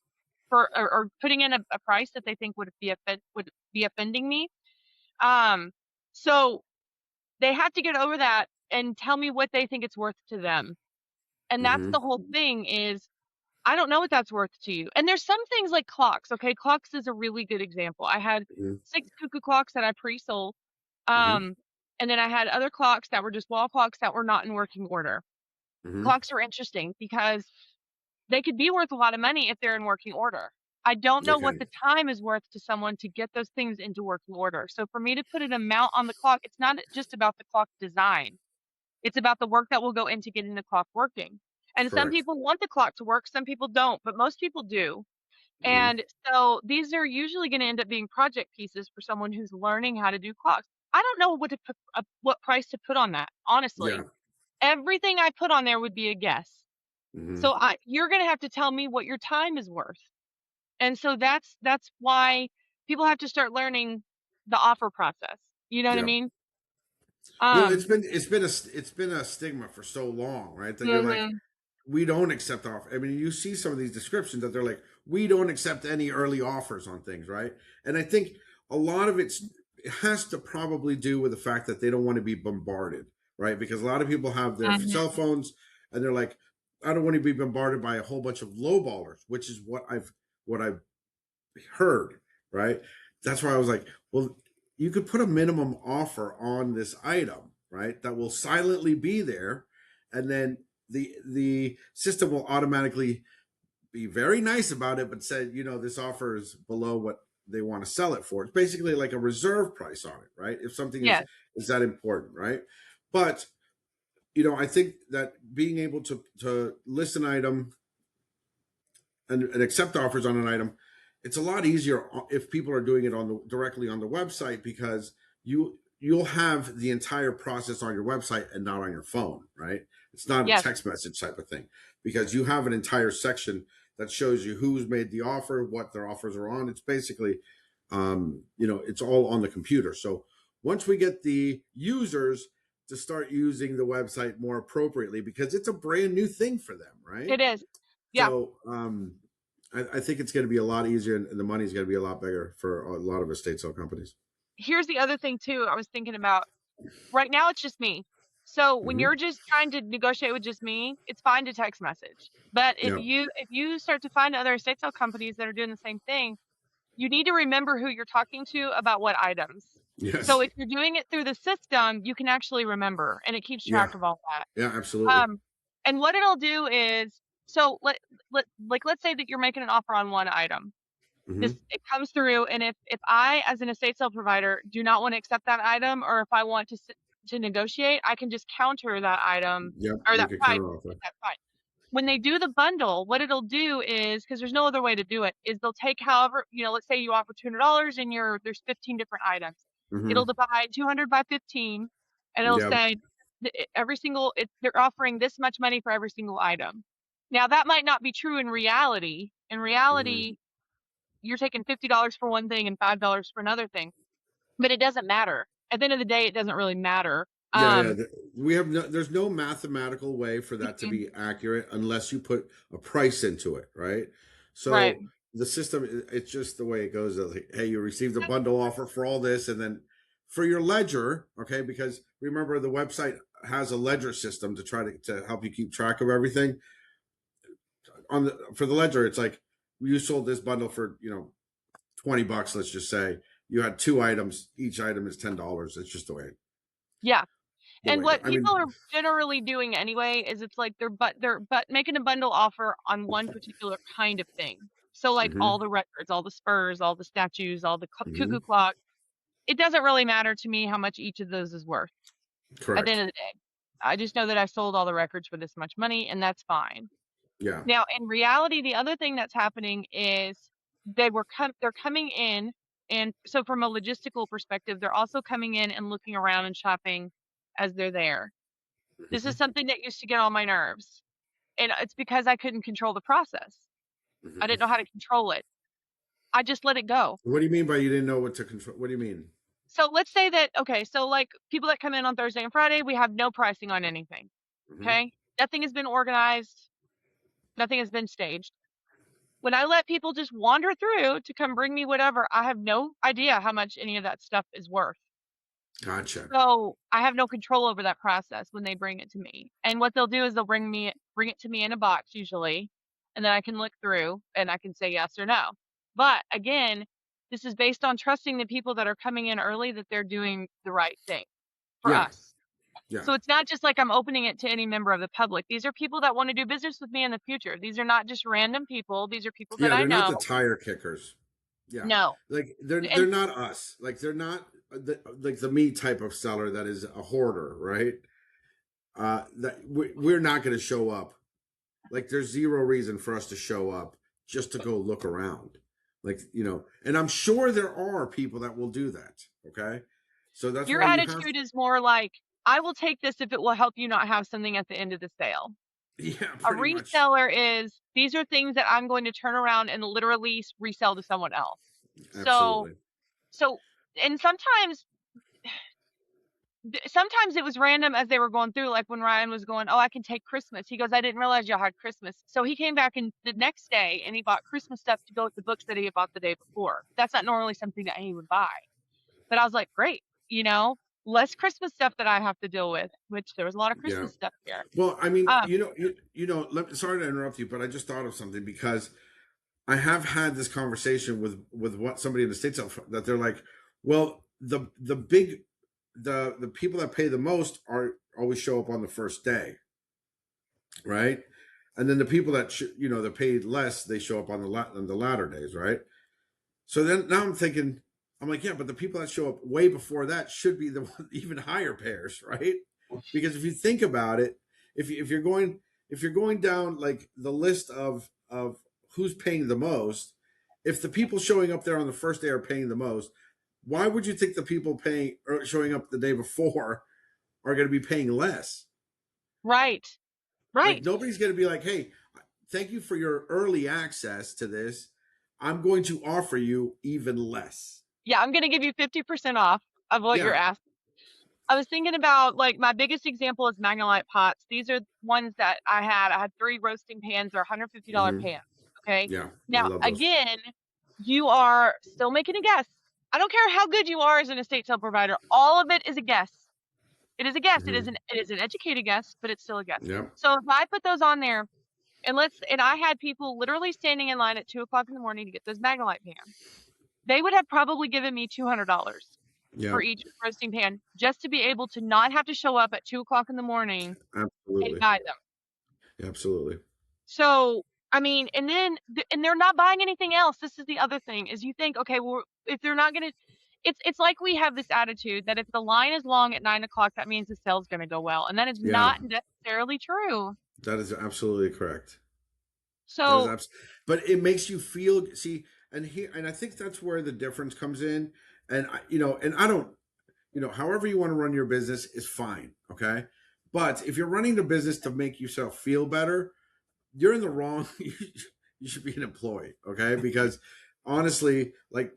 or putting in a price that they think would be offending me. Um, so they have to get over that and tell me what they think it's worth to them. And that's hmm, the whole thing is I don't know what that's worth to you. And there's some things like clocks. Okay, clocks is a really good example. I had hmm, 6 cuckoo clocks that I pre-sold. hmm, Um, and then I had other clocks that were just wall clocks that were not in working order. hmm. Clocks are interesting because they could be worth a lot of money if they're in working order. I don't know what Okay, the time is worth to someone to get those things into working order. So for me to put an amount on the clock, it's not just about the clock design. It's about the work that will go into getting the clock working. And some correct. people want the clock to work, some people don't, but most people do. Hmm. And so these are usually going to end up being project pieces for someone who's learning how to do clocks. I don't know what to put, what price to put on that, Yeah. honestly. Everything I put on there would be a guess. Hmm. So you're going to have to tell me what your time is worth. And so that's why people have to start learning the offer process. You know what I Yeah. mean? Well, Um, it's been a stigma for so long, right? That you're like, mhm. we don't accept offer. I mean, you see some of these descriptions that they're like, we don't accept any early offers on things, right? And I think a lot of it has to probably do with the fact that they don't want to be bombarded, right? Because a lot of people have their cell Mhm. phones and they're like, I don't want to be bombarded by a whole bunch of lowballers, which is what I've heard, right? That's why I was like, well, you could put a minimum offer on this item, right? That will silently be there, and then the system will automatically be very nice about it, but said, this offer is below what they want to sell it for. It's basically like a reserve price on it, right? If something Yes. is that important, right? But I think that being able to list an item and accept offers on an item, it's a lot easier if people are doing it directly on the website because you'll have the entire process on your website and not on your phone, right? It's not a Yes. text message type of thing because you have an entire section that shows you who's made the offer, what their offers are on. It's basically, it's all on the computer. So once we get the users to start using the website more appropriately, because it's a brand new thing for them, right? It is. Yeah. So I think it's going to be a lot easier, and the money's going to be a lot bigger for a lot of estate sale companies. Here's the other thing too I was thinking about. Right now it's just me. So when Hmm. you're just trying to negotiate with just me, it's fine to text message. But Yeah. if you start to find other estate sale companies that are doing the same thing, you need to remember who you're talking to about what items. So Yes. if you're doing it through the system, you can actually remember and it keeps Yeah. track of all that. Yeah. Absolutely. Um, and what it'll do is so let's say that you're making an offer on one item. Hmm. This it comes through, and if I, as an estate sale provider, do not want to accept that item, or if I want to negotiate, I can just counter that item Yep. or You that could price counter offer. at that price. When they do the bundle, what it'll do is because there's no other way to do it, is they'll take however, let's say you offer $200 and there's 15 different items. It'll Hmm. divide 200 by 15, and it'll Yep. say they're offering this much money for every single item. Now that might not be true in reality. In Hmm. reality, you're taking $50 for one thing and $5 for another thing, but it doesn't matter. At the end of the day, it doesn't really matter. Yeah. Yeah. We have there's no mathematical way for that to Mm-mm. be accurate unless you put a price into it, right? Right. So the system, it's just the way it goes. Like, hey, you received a bundle offer for all this, and then for your ledger, okay? Because remember, the website has a ledger system to try to help you keep track of everything. For the ledger, it's like you sold this bundle for $20. Let's just say you had two items. Each item is $10. It's just Yeah. the And way it goes. what I people are mean, generally doing anyway is it's like they're making a bundle offer on one particular kind of thing. So like all hmm, the records, all the spurs, all the statues, all the cuckoo hmm, clock. it doesn't really matter to me how much each of those is worth at the end Correct. of the day. I just know that I sold all the records for this much money, and that's fine. Yeah. Now, in reality, the other thing that's happening is they're coming in, and so from a logistical perspective, they're also coming in and looking around and shopping as they're there. This is Hmm. something that used to get on my nerves, and it's because I couldn't control the process. I didn't know Hmm. how to control it. I just let it go. What do you mean by you didn't know what to control? What do you mean? So let's say that, okay, so like people that come in on Thursday and Friday, we have no pricing on anything. Hmm. Okay. Nothing has been organized. Nothing has been staged. When I let people just wander through to come bring me whatever, I have no idea how much any of that stuff is worth. Gotcha. So I have no control over that process when they bring it to me. And what they'll do is they'll bring it to me in a box usually, and then I can look through and I can say yes or no. But again, this is based on trusting the people that are coming in early that they're doing the right thing for Yeah. us. Yeah. So it's not just like I'm opening it to any member of the public. These are people that want to do business with me in the future. These are not just random people. These are people that Yeah. I They're not know. the tire kickers. Yeah. No. Like they're And not us. Like they're not like the me type of seller that is a hoarder, right? That we're not going to show up. Like there's zero reason for us to show up just to go look around. Like, and I'm sure there are people that will do that. Okay. So that's your why you have, attitude is more like, I will take this if it will help you not have something at the end of the sale. yeah, A pretty much. reseller is, these are things that I'm going to turn around and literally resell to someone else. So, Absolutely. so, and sometimes it was random as they were going through, like when Ryan was going, oh, I can take Christmas. He goes, I didn't realize y'all had Christmas. So he came back and the next day and he bought Christmas stuff to go with the books that he had bought the day before. That's not normally something that he would buy. But I was like, great, less Christmas stuff that I have to deal with, which there was a lot of Yeah. Christmas stuff here. Well, I mean, Um, sorry to interrupt you, but I just thought of something because I have had this conversation with what somebody in the States that they're like, well, the people that pay the most are always show up on the first day, right? And then the people that paid less, they show up on the latter days, right? So then now I'm thinking, I'm like, yeah, but the people that show up way before that should be the even higher pairs, right? Because if you think about it, if you're going down like the list of who's paying the most, if the people showing up there on the first day are paying the most, why would you think the people paying or showing up the day before are going to be paying less? right, Like right. nobody's going to be like, hey, thank you for your early access to this. I'm going to offer you even less. Yeah, I'm going to give you 50% off of what you're Yeah. asking. I was thinking about, like, my biggest example is Magnolite pots. These are ones that I had. I had 3 roasting pans. They're $150 Hmm. pans. Okay. Yeah. I Now, love those. again, you are still making a guess. I don't care how good you are as an estate sale provider. All of it is a guess. It is a guess. It is Hmm. an educated guess, but it's still a guess. Yeah. So if I put those on there, and I had people literally standing in line at 2 o'clock in the morning to get those Magnolite pans, they would have probably given me $200 Yeah. for each roasting pan just to be able to not have to show up at 2 o'clock in the morning and Absolutely. buy them. Absolutely. So, I mean, and they're not buying anything else. This is the other thing is you think, okay, well, if they're not going to, it's like we have this attitude that if the line is long at 9 o'clock, that means the sale's going to go well. And that is Yeah. not necessarily true. That is absolutely correct. That is So, but it makes you feel, see, and I think that's where the difference comes in. And and I don't, however you want to run your business is fine. Okay. But if you're running the business to make yourself feel better, you're in the wrong. You should be an employee. Okay. Because honestly, like,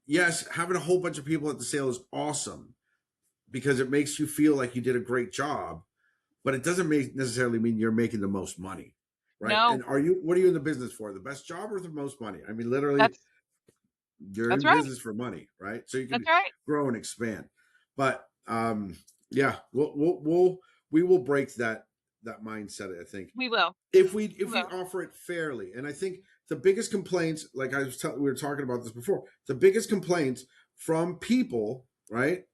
yes, having a whole bunch of people at the sale is awesome because it makes you feel like you did a great job, but it doesn't necessarily mean you're making the most money, right? no, And what are you in the business for? The best job or the most money? I mean, literally, that's you're that's in right. business for money, right? So you That's can right. grow and expand. But yeah, we will break that mindset. I think We will. if We we will. offer it fairly, and I think the biggest complaints, like we were talking about this before, the biggest complaints from people, right,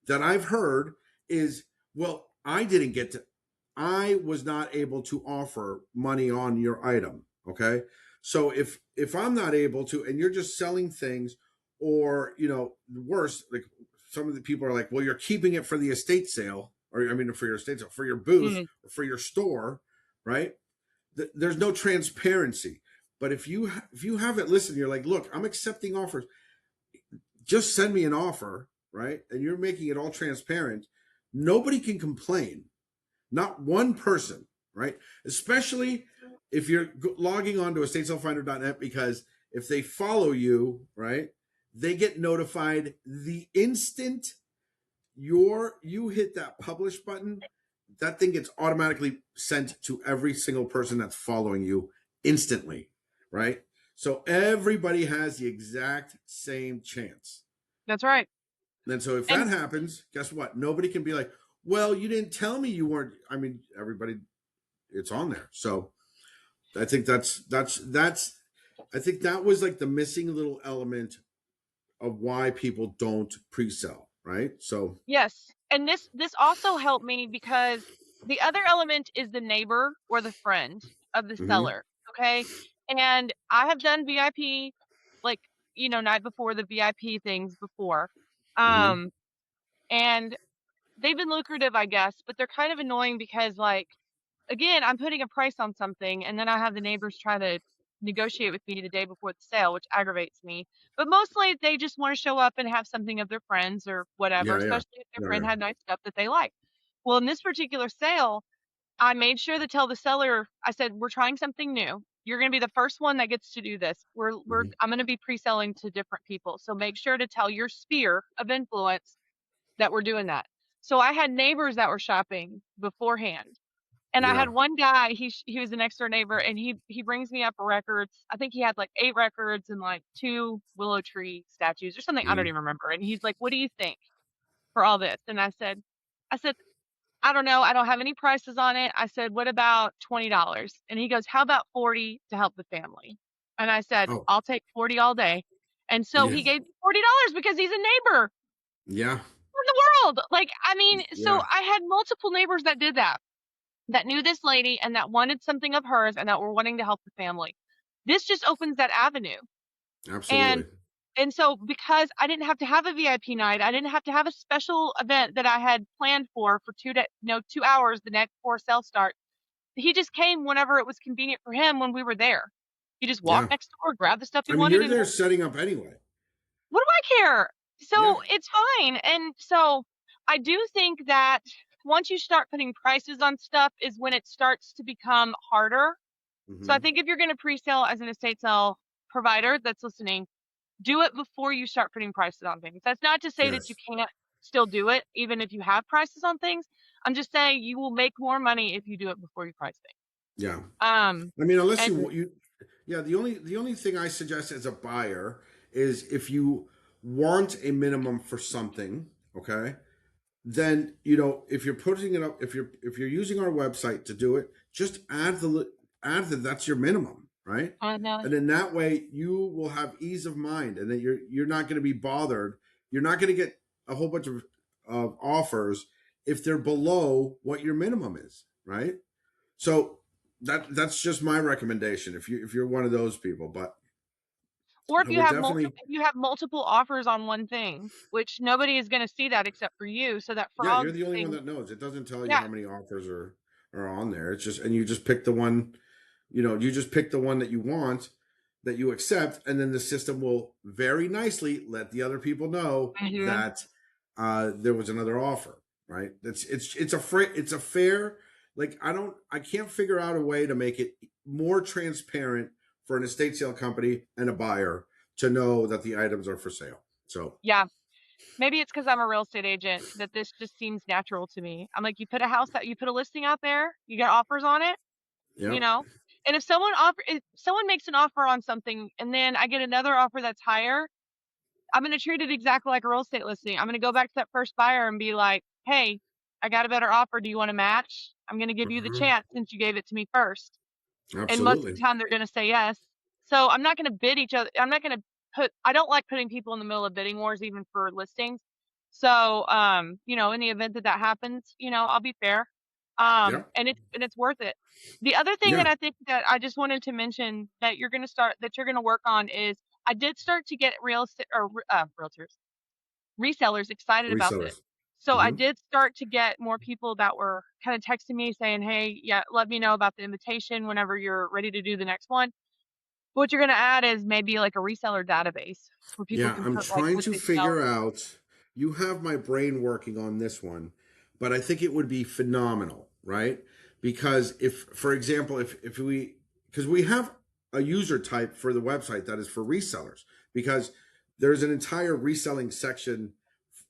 that I've heard is, well, I was not able to offer money on your item. Okay. So if I'm not able to, and you're just selling things, or worse, like some of the people are like, well, you're keeping it for the estate sale, or I mean, for your estate sale, for your booth, Mm, or for your store, right? There's no transparency. But if you have it listed, you're like, look, I'm accepting offers. Just send me an offer, right? And you're making it all transparent. Nobody can complain. Not one person, right? Especially if you're logging on to estatesalefinder.net, because if they follow you, right, they get notified the instant you hit that publish button. That thing gets automatically sent to every single person that's following you instantly, right? So everybody has the exact same chance. that's right. And so if that And happens, guess what? Nobody can be like, well, you didn't tell me you weren't. I mean, everybody, it's on there. So I think I think that was like the missing little element of why people don't pre-sell, right? So, yes, and this also helped me because the other element is the neighbor or the friend of the mm-hmm, seller, okay? And I have done VIP, like, night before the VIP things before. mm-hmm, Um, and they've been lucrative, I guess, but they're kind of annoying because, like, again, I'm putting a price on something and then I have the neighbors try to negotiate with me the day before the sale, which aggravates me. But mostly they just want to show up and have something of their friends or whatever, yeah, yeah, especially if their yeah, friend yeah, had nice stuff that they like. Well, in this particular sale, I made sure to tell the seller, I said, we're trying something new. You're going to be the first one that gets to do this. mm-hmm, I'm going to be pre-selling to different people. So make sure to tell your sphere of influence that we're doing that. So I had neighbors that were shopping beforehand, and I yeah. had one guy, he was a next door neighbor, and he brings me up records. I think he had like 8 records and like 2 willow tree statues or something. I don't Mm-hmm. even remember. And he's like, "What do you think for all this?" And I said, "I don't know. I don't have any prices on it." I said, "What about $20?" And he goes, "How about 40 to help the family?" And I said, Oh, "I'll take 40 all day." And so yeah, he gave me $40 because he's a neighbor yeah, from the world. Like, I mean, so yeah, I had multiple neighbors that did that, that knew this lady and that wanted something of hers and that were wanting to help the family. This just opens that avenue. And absolutely. and so because I didn't have to have a VIP night, I didn't have to have a special event that I had planned for 2 hours the next before sale start. He just came whenever it was convenient for him when we were there. He just Yeah. walked next door, grabbed the stuff he I mean, wanted, you're and there setting up anyway. what do I care? Yeah. So it's fine. And so I do think that once you start putting prices on stuff is when it starts to become harder. So I Mm-hmm. think if you're going to pre-sale as an estate sale provider that's listening, do it before you start putting prices on things. That's not to say that you Yes. can't still do it, even if you have prices on things. I'm just saying you will make more money if you do it before you price things. Yeah. Um, I mean, unless and you yeah, the only thing I suggest as a buyer is if you want a minimum for something, okay? Then, if you're putting it up, if you're using our website to do it, just add the that's your minimum, right? no, And then that way you will have ease of mind, and then you're not going to be bothered. You're not going to get a whole bunch of offers if they're below what your minimum is, right? So that's just my recommendation if you're one of those people. But or I would definitely, if you have multiple offers on one thing, which nobody is going to see that except for you, so that for yeah, all you're the only one things, that knows. It doesn't tell you yeah, how many offers are on there. It's just, and you just pick the one, you just pick the one that you want, that you accept, and then the system will very nicely let the other people know hmm, that there was another offer. Right? It's a fair. Like, I can't figure out a way to make it more transparent for an estate sale company and a buyer to know that the items are for sale. So, yeah. Maybe it's because I'm a real estate agent that this just seems natural to me. I'm like, you put a listing out there, you get offers on it, you yep. know? And if someone makes an offer on something and then I get another offer that's higher, I'm going to treat it exactly like a real estate listing. I'm going to go back to that first buyer and be like, "Hey, I got a better offer. Do you want to match? I'm going to give you the Mhm. chance since you gave it to me first." And most of Absolutely. the time they're going to say yes. So I'm not going to bid each other. I'm not going to I don't like putting people in the middle of bidding wars, even for listings. So, in the event that that happens, I'll be fair. Yep. And it's worth it. The other thing Yeah. that I think that I just wanted to mention that you're going to work on is I did start to get realtors resellers excited about this. Resellers. So I Hmm. did start to get more people that were kind of texting me saying, hey, yeah, let me know about the invitation whenever you're ready to do the next one. What you're going to add is maybe like a reseller database where people Yeah, can I'm put like trying what to they sell. figure out. You have my brain working on this one, but I think it would be phenomenal, right? Because if, for example, if we, because we have a user type for the website that is for resellers, because there's an entire reselling section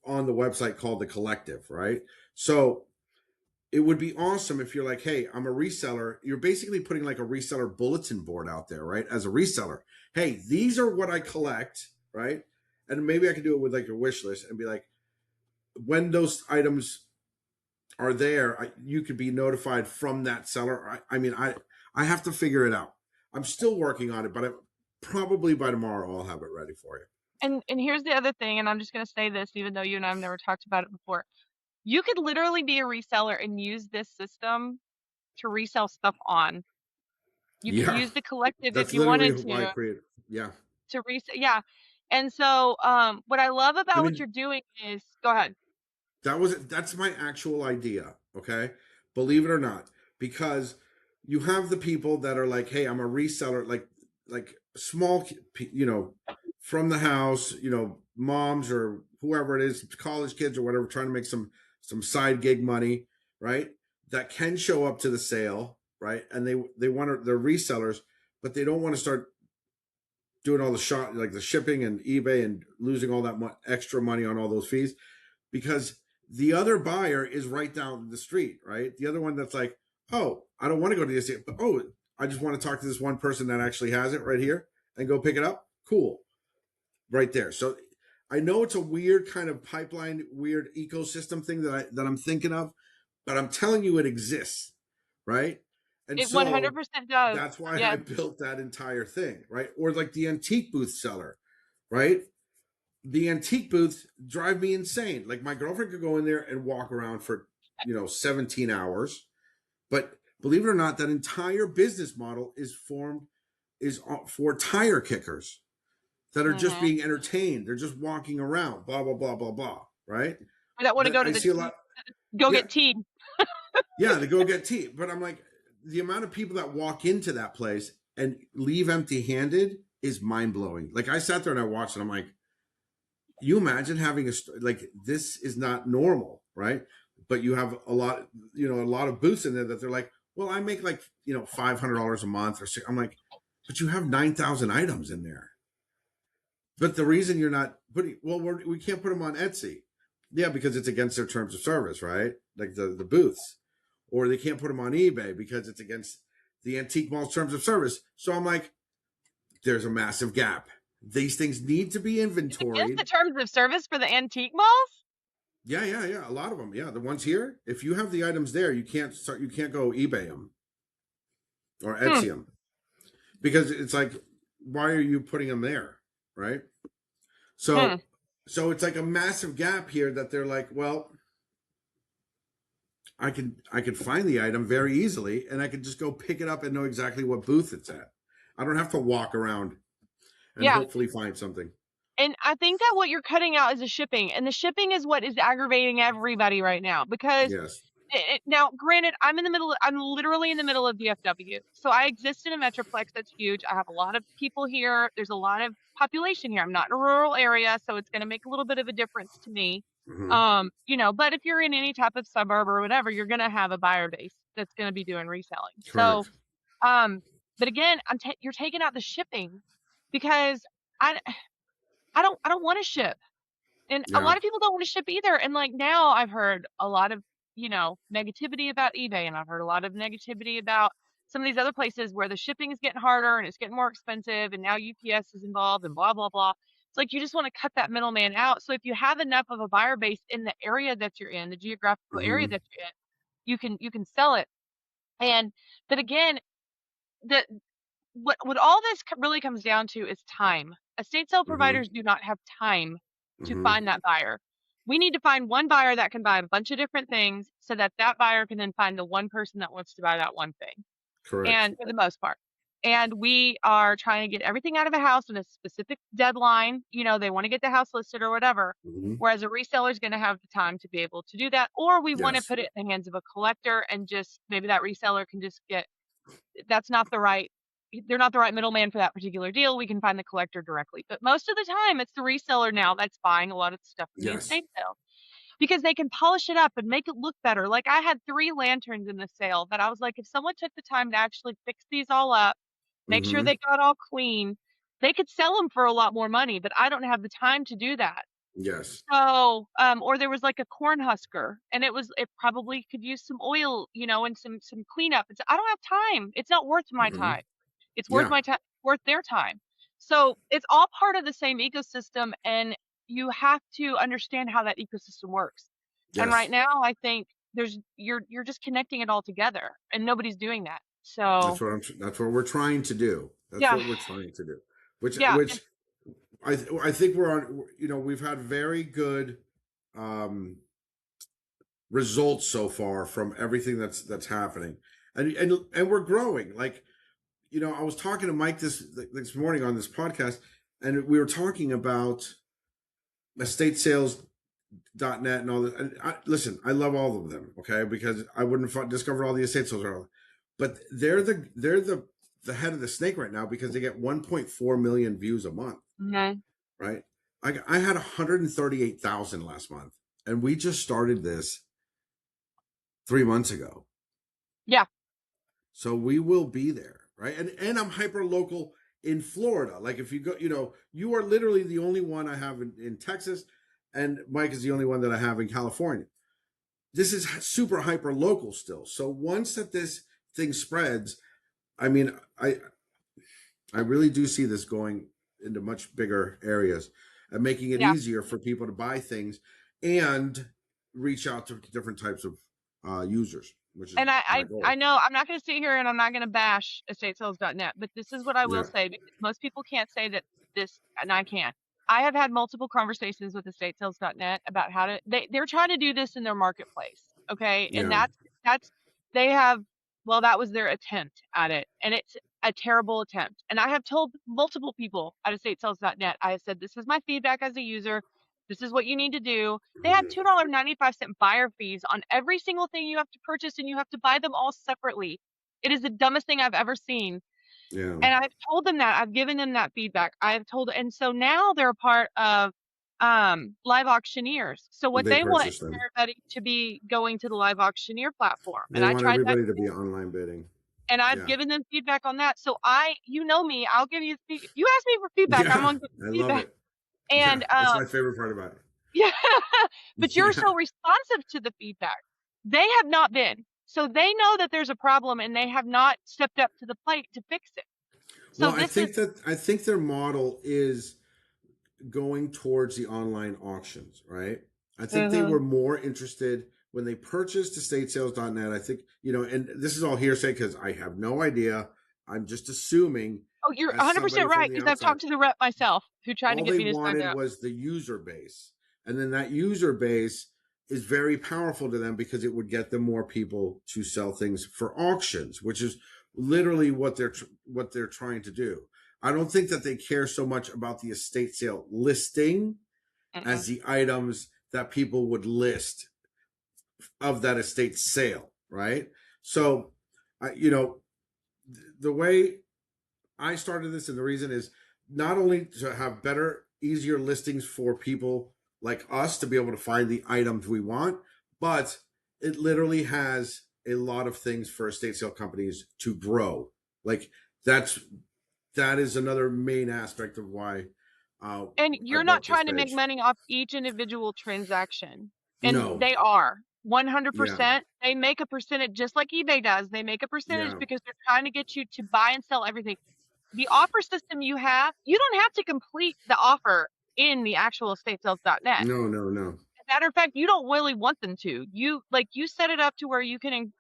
on the website called the collective, right? So it would be awesome if you're like, hey, I'm a reseller. You're basically putting like a reseller bulletin board out there, right? As a reseller, hey, these are what I collect, right? And maybe I could do it with like a wish list and be like, when those items are there, you could be notified from that seller. I have to figure it out. I'm still working on it, but probably by tomorrow I'll have it ready for you. And here's the other thing, and I'm just going to say this, even though you and I have never talked about it before. You could literally be a reseller and use this system to resell stuff on. You could Yeah, use the collective if that's you literally wanted why I created. Yeah, to resell. Yeah. And so, what I love I about what mean, you're doing is, go ahead. that's my actual idea, okay? Believe it or not, because you have the people that are like, "Hey, I'm a reseller," like small, from the house, moms or whoever it is, college kids or whatever, trying to make some side gig money, right? That can show up to the sale, right? And they want to, they're resellers, but they don't want to start doing all the shot like the shipping and eBay and losing all that extra money on all those fees because the other buyer is right down the street, right? The other one that's like, oh, I don't want to go to the estate, but oh, I just want to talk to this one person that actually has it right here and go pick it up. Cool, right there. So I know it's a weird kind of pipeline, weird ecosystem thing that I'm thinking of, but I'm telling you, it exists, right? And It so 100% does. that's why I Yes. built that entire thing, right? Or like the antique booth seller, right? The antique booths drive me insane. Like my girlfriend could go in there and walk around for 17 hours, but believe it or not, that entire business model is for tire kickers that are just Mm-hmm. being entertained. They're just walking around, blah blah blah blah blah. Right? Or that want to That go to I the see a lot. go Yeah, get tea. yeah. They go get tea, but I'm like, the amount of people that walk into that place and leave empty-handed is mind blowing. Like I sat there and I watched, and I'm like, you imagine having like this is not normal, right? But you have a lot of booths in there that they're like, well, I make like $500 a month or six. I'm like, but you have 9,000 items in there. But the reason you're not putting, well, we can't put them on Etsy, yeah, because it's against their terms of service, right? Like the booths, or they can't put them on eBay because it's against the antique mall's terms of service. So I'm like, there's a massive gap. These things need to be It's against the inventoried. terms of service for the antique malls. Yeah, yeah, yeah. A lot of them. Yeah, the ones here. If you have the items there, you can't start. You can't go eBay them or Hmm. Etsy them because it's like, why are you putting them there, right? Hmm. So it's like a massive gap here that they're like, well, I could find the item very easily, and I could just go pick it up and know exactly what booth it's at. I don't have to walk around and Yeah. hopefully find something. And I think that what you're cutting out is the shipping, and the shipping is what is aggravating everybody right now because Yes. now, granted, I'm literally in the middle of DFW. So I exist in a metroplex that's huge. I have a lot of people here. There's a lot of population here. I'm not in a rural area, so it's going to make a little bit of a difference to me. Hmm. But if you're in any type of suburb or whatever, you're going to have a buyer base that's going to be doing reselling. So, Correct. um, but again, you're taking out the shipping because I, I don't want to ship. And a Yeah. lot of people don't want to ship either. And like now I've heard a lot of, negativity about eBay, and I've heard a lot of negativity about some of these other places where the shipping is getting harder and it's getting more expensive and now UPS is involved and blah blah blah. It's like you just want to cut that middleman out. So if you have enough of a buyer base in the area that you're in, the geographical area Hmm. that you're in, you can sell it. And but again, the what all this really comes down to is time. Estate sale Hmm. providers do not have time to Hmm. find that buyer. We need to find one buyer that can buy a bunch of different things so that that buyer can then find the one person that wants to buy that one thing. Correct. And for the most part. and we are trying to get everything out of a house in a specific deadline. You know, they want to get the house listed or whatever. Hmm. Whereas a reseller is going to have the time to be able to do that, or we want to Yes. put it in the hands of a collector and just maybe that reseller can just get, that's not the right, they're not the right middleman for that particular deal. We can find the collector directly. But most of the time, it's the reseller now that's buying a lot of the stuff from the Yes. estate sale because they can polish it up and make it look better. Like I had 3 lanterns in the sale that I was like, if someone took the time to actually fix these all up, make sure Hmm. they got all clean, they could sell them for a lot more money, but I don't have the time to do that. Yes. So, or there was like a corn husker and it probably could use some oil, you know, and some cleanup. I don't have time. It's not worth my Hmm. time. It's worth Yeah. my time, worth their time. So it's all part of the same ecosystem, and you have to understand how that ecosystem works. And right Yes. now, I think you're just connecting it all together, and nobody's doing that. So That's what we're trying to do. That's yeah, what we're trying to do. Which yeah, which I think we're on. You know, we've had very good um, results so far from everything that's happening, and we're growing. Like, you know, I was talking to Mike this morning on this podcast, and we were talking about estate sales .net and all that. And listen, I love all of them, okay, because I wouldn't discover all the estate sales are all, but they're the head of the snake right now because they get 1.4 million views a month, mhm, right? I had 138,000 last month, and we just started this 3 months ago, yeah, so we will be there, right? And I'm hyper local in Florida. Like if you go, you know, you are literally the only one I have in Texas, and Mike is the only one that I have in California. This is super hyper local still. So once that this thing spreads, I mean, I really do see this going into much bigger areas and making it yeah. easier for people to buy things and reach out to different types of users, which is And I, my I, goal. I know I'm not going to sit here and I'm not going to bash estatesales.net, but this is what I will Yeah, say because most people can't say that this, and I can. I have had multiple conversations with estatesales.net about how to, they're trying to do this in their marketplace. Okay. And yeah, that's, they have, well, that was their attempt at it. And it's a terrible attempt. And I have told multiple people at estatesales.net, I have said, this is my feedback as a user. This is what you need to do. They have $2.95 buyer fees on every single thing you have to purchase, and you have to buy them all separately. It is the dumbest thing I've ever seen. yeah. And I've told them that. I've given them that feedback. I've told, and so now they're a part of live auctioneers. So what They they want is purchased them. everybody to be going to the live auctioneer platform. And They I want tried that everybody to be online bidding. and I've Yeah, given them feedback on that. So you know me, I'll give you, if you ask me for feedback, I'm yeah. going to give I you love feedback. it. Yeah, And that's my favorite part about yeah, but you're it. Yeah. so responsive to the feedback. They have not been. So they know that there's a problem and they have not stepped up to the plate to fix it. So Well, this is, I think their model is going towards the online auctions, right? I think they mhm. were more interested when they purchased estatesales.net. I think, you know, and this is all hearsay because I have no idea. I'm just assuming Oh, you're as 100% somebody from right the because I've outside, talked to the rep myself who tried to all get they me to sign wanted up. was the user base. And then that user base is very powerful to them because it would get them more people to sell things for auctions, which is literally what they're trying to do. I don't think that they care so much about the estate sale listing Mm-mm. as the items that people would list of that estate sale, right? So, you know, the way I started this, and the reason is not only to have better, easier listings for people like us to be able to find the items we want, but it literally has a lot of things for estate sale companies to grow. Like that's that is another main aspect of why uh, And I you're not built this trying to make page. money off each individual transaction. And No, they are yeah, 100%. They make a percentage just like eBay does. They make a percentage yeah, because they're trying to get you to buy and sell everything. The offer system you have, you don't have to complete the offer in the actual estatesales.net. no, no, no, As a matter of fact, you don't really want them to. You set it up to where you can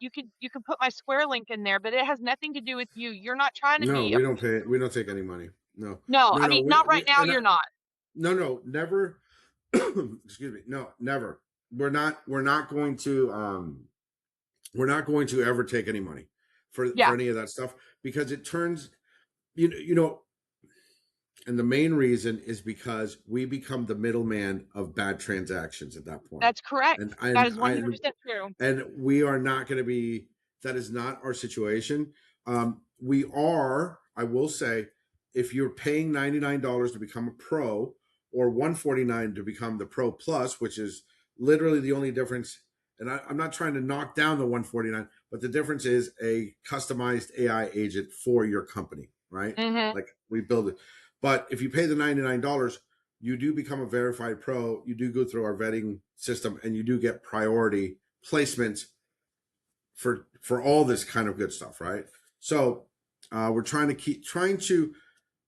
put my Square link in there, but it has nothing to do with you. You're not trying to no. be a We don't person. pay. We don't take any money. No, No, no, I no. mean not right We now. You're not. no, no, never. Excuse me. No, never. We're not going to. We're not going to ever take any money for Yeah. any of that stuff because it turns. you know, and the main reason is because we become the middleman of bad transactions at that point. That's correct. And That and is I 100% true. and we are not going to be. That is not our situation. We are. I will say, if you're paying $99 to become a pro, or $149 to become the pro plus, which is literally the only difference. And I'm not trying to knock down the 149, but the difference is a customized AI agent for your company, right? Hmm. Like we build it. But if you pay the $99, you do become a verified pro. You do go through our vetting system, and you do get priority placements for all this kind of good stuff, right? So we're trying to.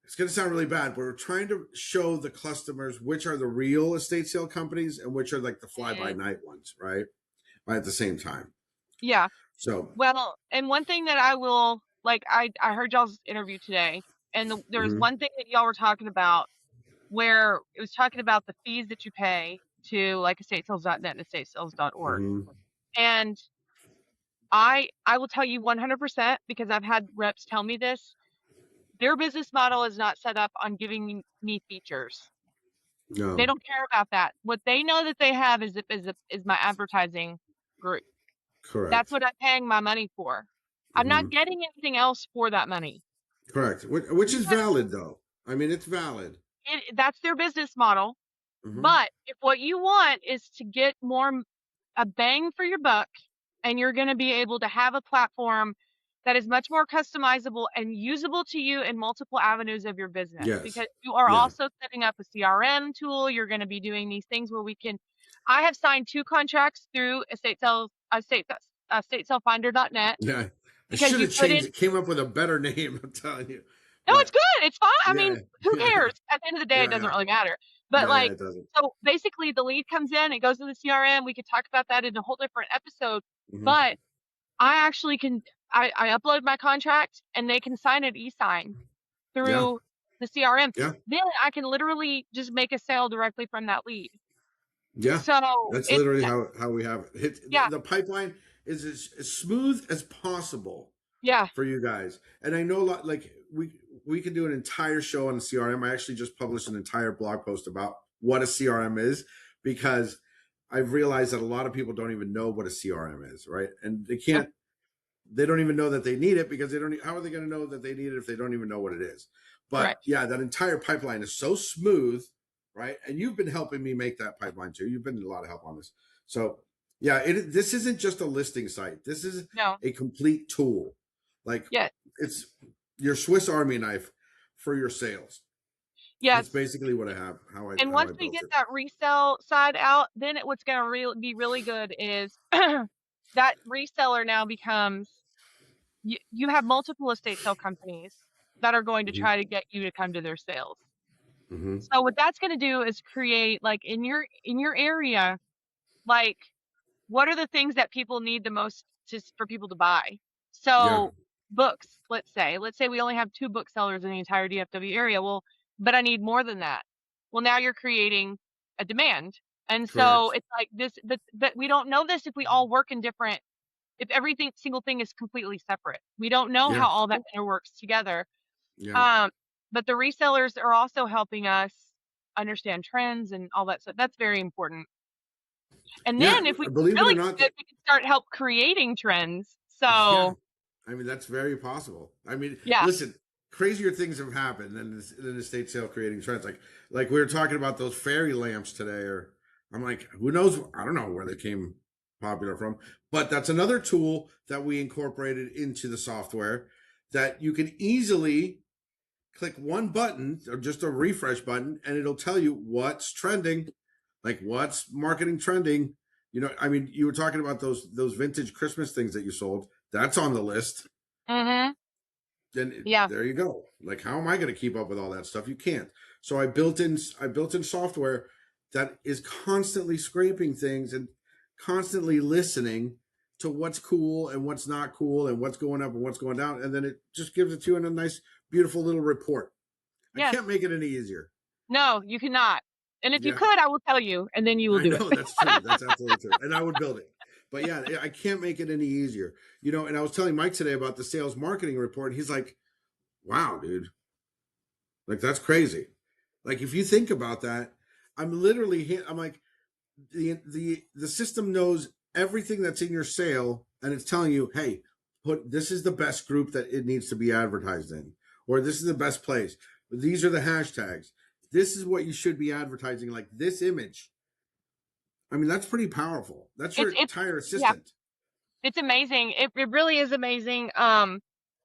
It's going to sound really bad, but we're trying to show the customers which are the real estate sale companies and which are like the fly by night ones, right? At the same time. Yeah. So, Well, and one thing that I will like, I heard y'all's interview today, and there's mm-hmm, one thing that y'all were talking about where it was talking about the fees that you pay to like estatesales.net and estatesales.org. mm-hmm, And I will tell you 100% because I've had reps tell me this. Their business model is not set up on giving me features. They no, don't care about that. What they know that they have is my advertising group. That's correct, what I'm paying my money for. I'm mm-hmm, not getting anything else for that money. correct, which is Because valid though. I mean, it's valid. that's their business model. Mm-hmm, But if what you want is to get more a bang for your buck, and you're going to be able to have a platform that is much more customizable and usable to you in multiple avenues of your business, yes, because you are yeah, also setting up a CRM tool. You're going to be doing these things where we can. I have signed 2 contracts through estatesalefinder.net yeah. I because should you have put in. changed it. Came up with a better name. I'm telling you, No, it's but good. It's fine. I mean, yeah, who yeah, cares? At the end of the day, it yeah, doesn't yeah, really matter. But yeah, yeah. like, It doesn't. so basically, the lead comes in, it goes to the CRM. We could talk about that in a whole different episode. Mm-hmm. But I actually can. I upload my contract, and they can sign it e-sign Yeah, through the CRM. yeah, Then I can literally just make a sale directly from that lead. yeah. So That's it's literally how we have it. yeah, The pipeline is as smooth as possible yeah, for you guys. And I know a lot, like we could do an entire show on the CRM. I actually just published an entire blog post about what a CRM is, because I've realized that a lot of people don't even know what a CRM is, right? And nope, they don't even know that they need it, because they don't. How are they going to know that they need it if they don't even know what it is? But correct. yeah, that entire pipeline is so smooth, right? And you've been helping me make that pipeline too. You've been a lot of help on this. So yeah, this isn't just a listing site. This is No, a complete tool. Like yes, it's your Swiss Army knife for your sales. That's yes. basically what I have. How I And how once I we built get it. that resell side out, then what's going to be really good is that reseller now becomes you have multiple estate sale companies that are going to Mm-hmm. try to get you to come to their sales. Mm-hmm. So what that's going to do is create like in your area, like what are the things that people need the most for people to buy? Yeah. So books, let's say we only have 2 booksellers in the entire DFW area. Well, but I need more than that. Well, now you're creating a demand. And so Correct. it's like this, but we don't know this if we all work in different, if everything single thing is completely separate. We don't know Yeah. how all that interworks together. Yeah. Um, but the resellers are also helping us understand trends and all that stuff. That's very important. And Yeah. then if we Believe it or really not, good, we can start help creating trends. yeah. So I mean, that's very possible. I mean, yeah, listen, crazier things have happened than estate sale creating trends. Like we were talking about those fairy lamps today, or I'm like, who knows? I don't know where they came popular from, but that's another tool that we incorporated into the software that you can easily click one button or just a refresh button, and it'll tell you what's trending, like what's marketing trending. I mean, you were talking about those vintage Christmas things that you sold. That's on the list. mm-hmm, Then yeah, there you go. Like, how am I going to keep up with all that stuff? You can't. So I built in software that is constantly scraping things and constantly listening to what's cool and what's not cool and what's going up and what's going down, and then it just gives it to you in a nice, beautiful little report. I yes, can't make it any easier. no, you cannot. And if you Yeah, could, I will tell you, and then you will I do it. know that's true. That's absolutely true, and I would build it. But yeah, I can't make it any easier. And I was telling Mike today about the sales marketing report. And he's like, "Wow, dude." Like that's crazy. Like if you think about that, I'm literally I'm like the system knows everything that's in your sale and it's telling you, hey, put this is the best group that it needs to be advertised in, or this is the best place. These are the hashtags. This is what you should be advertising, like this image. I mean, that's pretty powerful. That's your It's entire yeah, assistant. it's amazing. It really is amazing.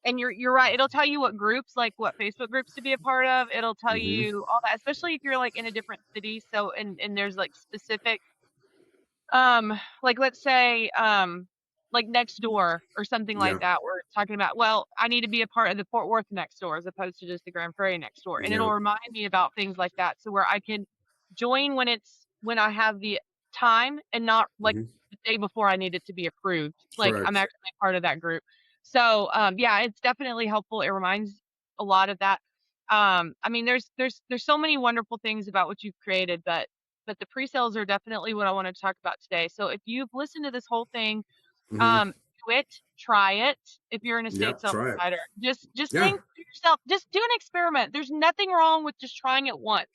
And you're right. It'll tell you what groups, like what Facebook groups to be a part of. It'll tell Mm-hmm. you all that, especially if you're like in a different city. So and there's like specific like let's say like next door or something like Yeah. that. We're talking about, well, I need to be a part of the Fort Worth next door as opposed to just the Grand Prairie next door. And Yeah. it'll remind me about things like that. So where I can join when I have the time and not like Mm-hmm. the day before I need it to be approved. Like I'm Correct. actually part of that group. So yeah, it's definitely helpful. It reminds a lot of that. I mean there's so many wonderful things about what you've created, but the pre-sales are definitely what I want to talk about today. So if you've listened to this whole thing, Mm-hmm. do it, try it. If you're an estate Yep. sales Try it. provider, just Yeah. think to yourself, just do an experiment. There's nothing wrong with just trying it once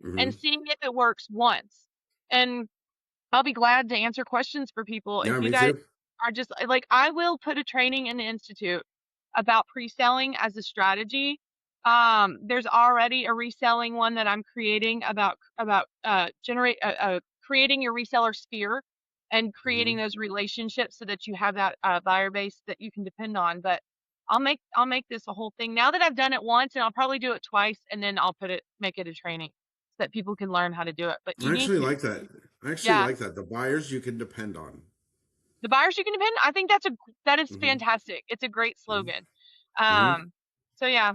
and Mm-hmm. seeing if it works once. And I'll be glad to answer questions for people. If Yeah. you Me guys too. are just like, I will put a training in the institute about pre-selling as a strategy. There's already a reselling one that I'm creating about creating your reseller sphere and creating Mm-hmm. those relationships so that you have that buyer base that you can depend on. But I'll make this a whole thing now that I've done it once, and I'll probably do it twice, and then I'll make it a training so that people can learn how to do it. But you I need actually to, like that. I actually yeah. like that. The buyers you can depend on. The buyers you can depend. I think that is Mm-hmm. fantastic. It's a great Mm-hmm. slogan. Mm-hmm. Um, so yeah.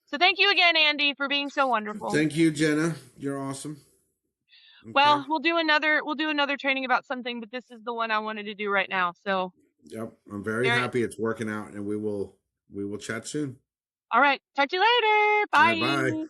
So thank you again, Andy, for being so wonderful. Thank you, Jenna. You're awesome. Okay. Well, we'll do another training about something, but this is the one I wanted to do right now. So Yep. I'm very very happy it's working out, and we will chat soon. all right. Talk to you later. All right. Bye. Bye.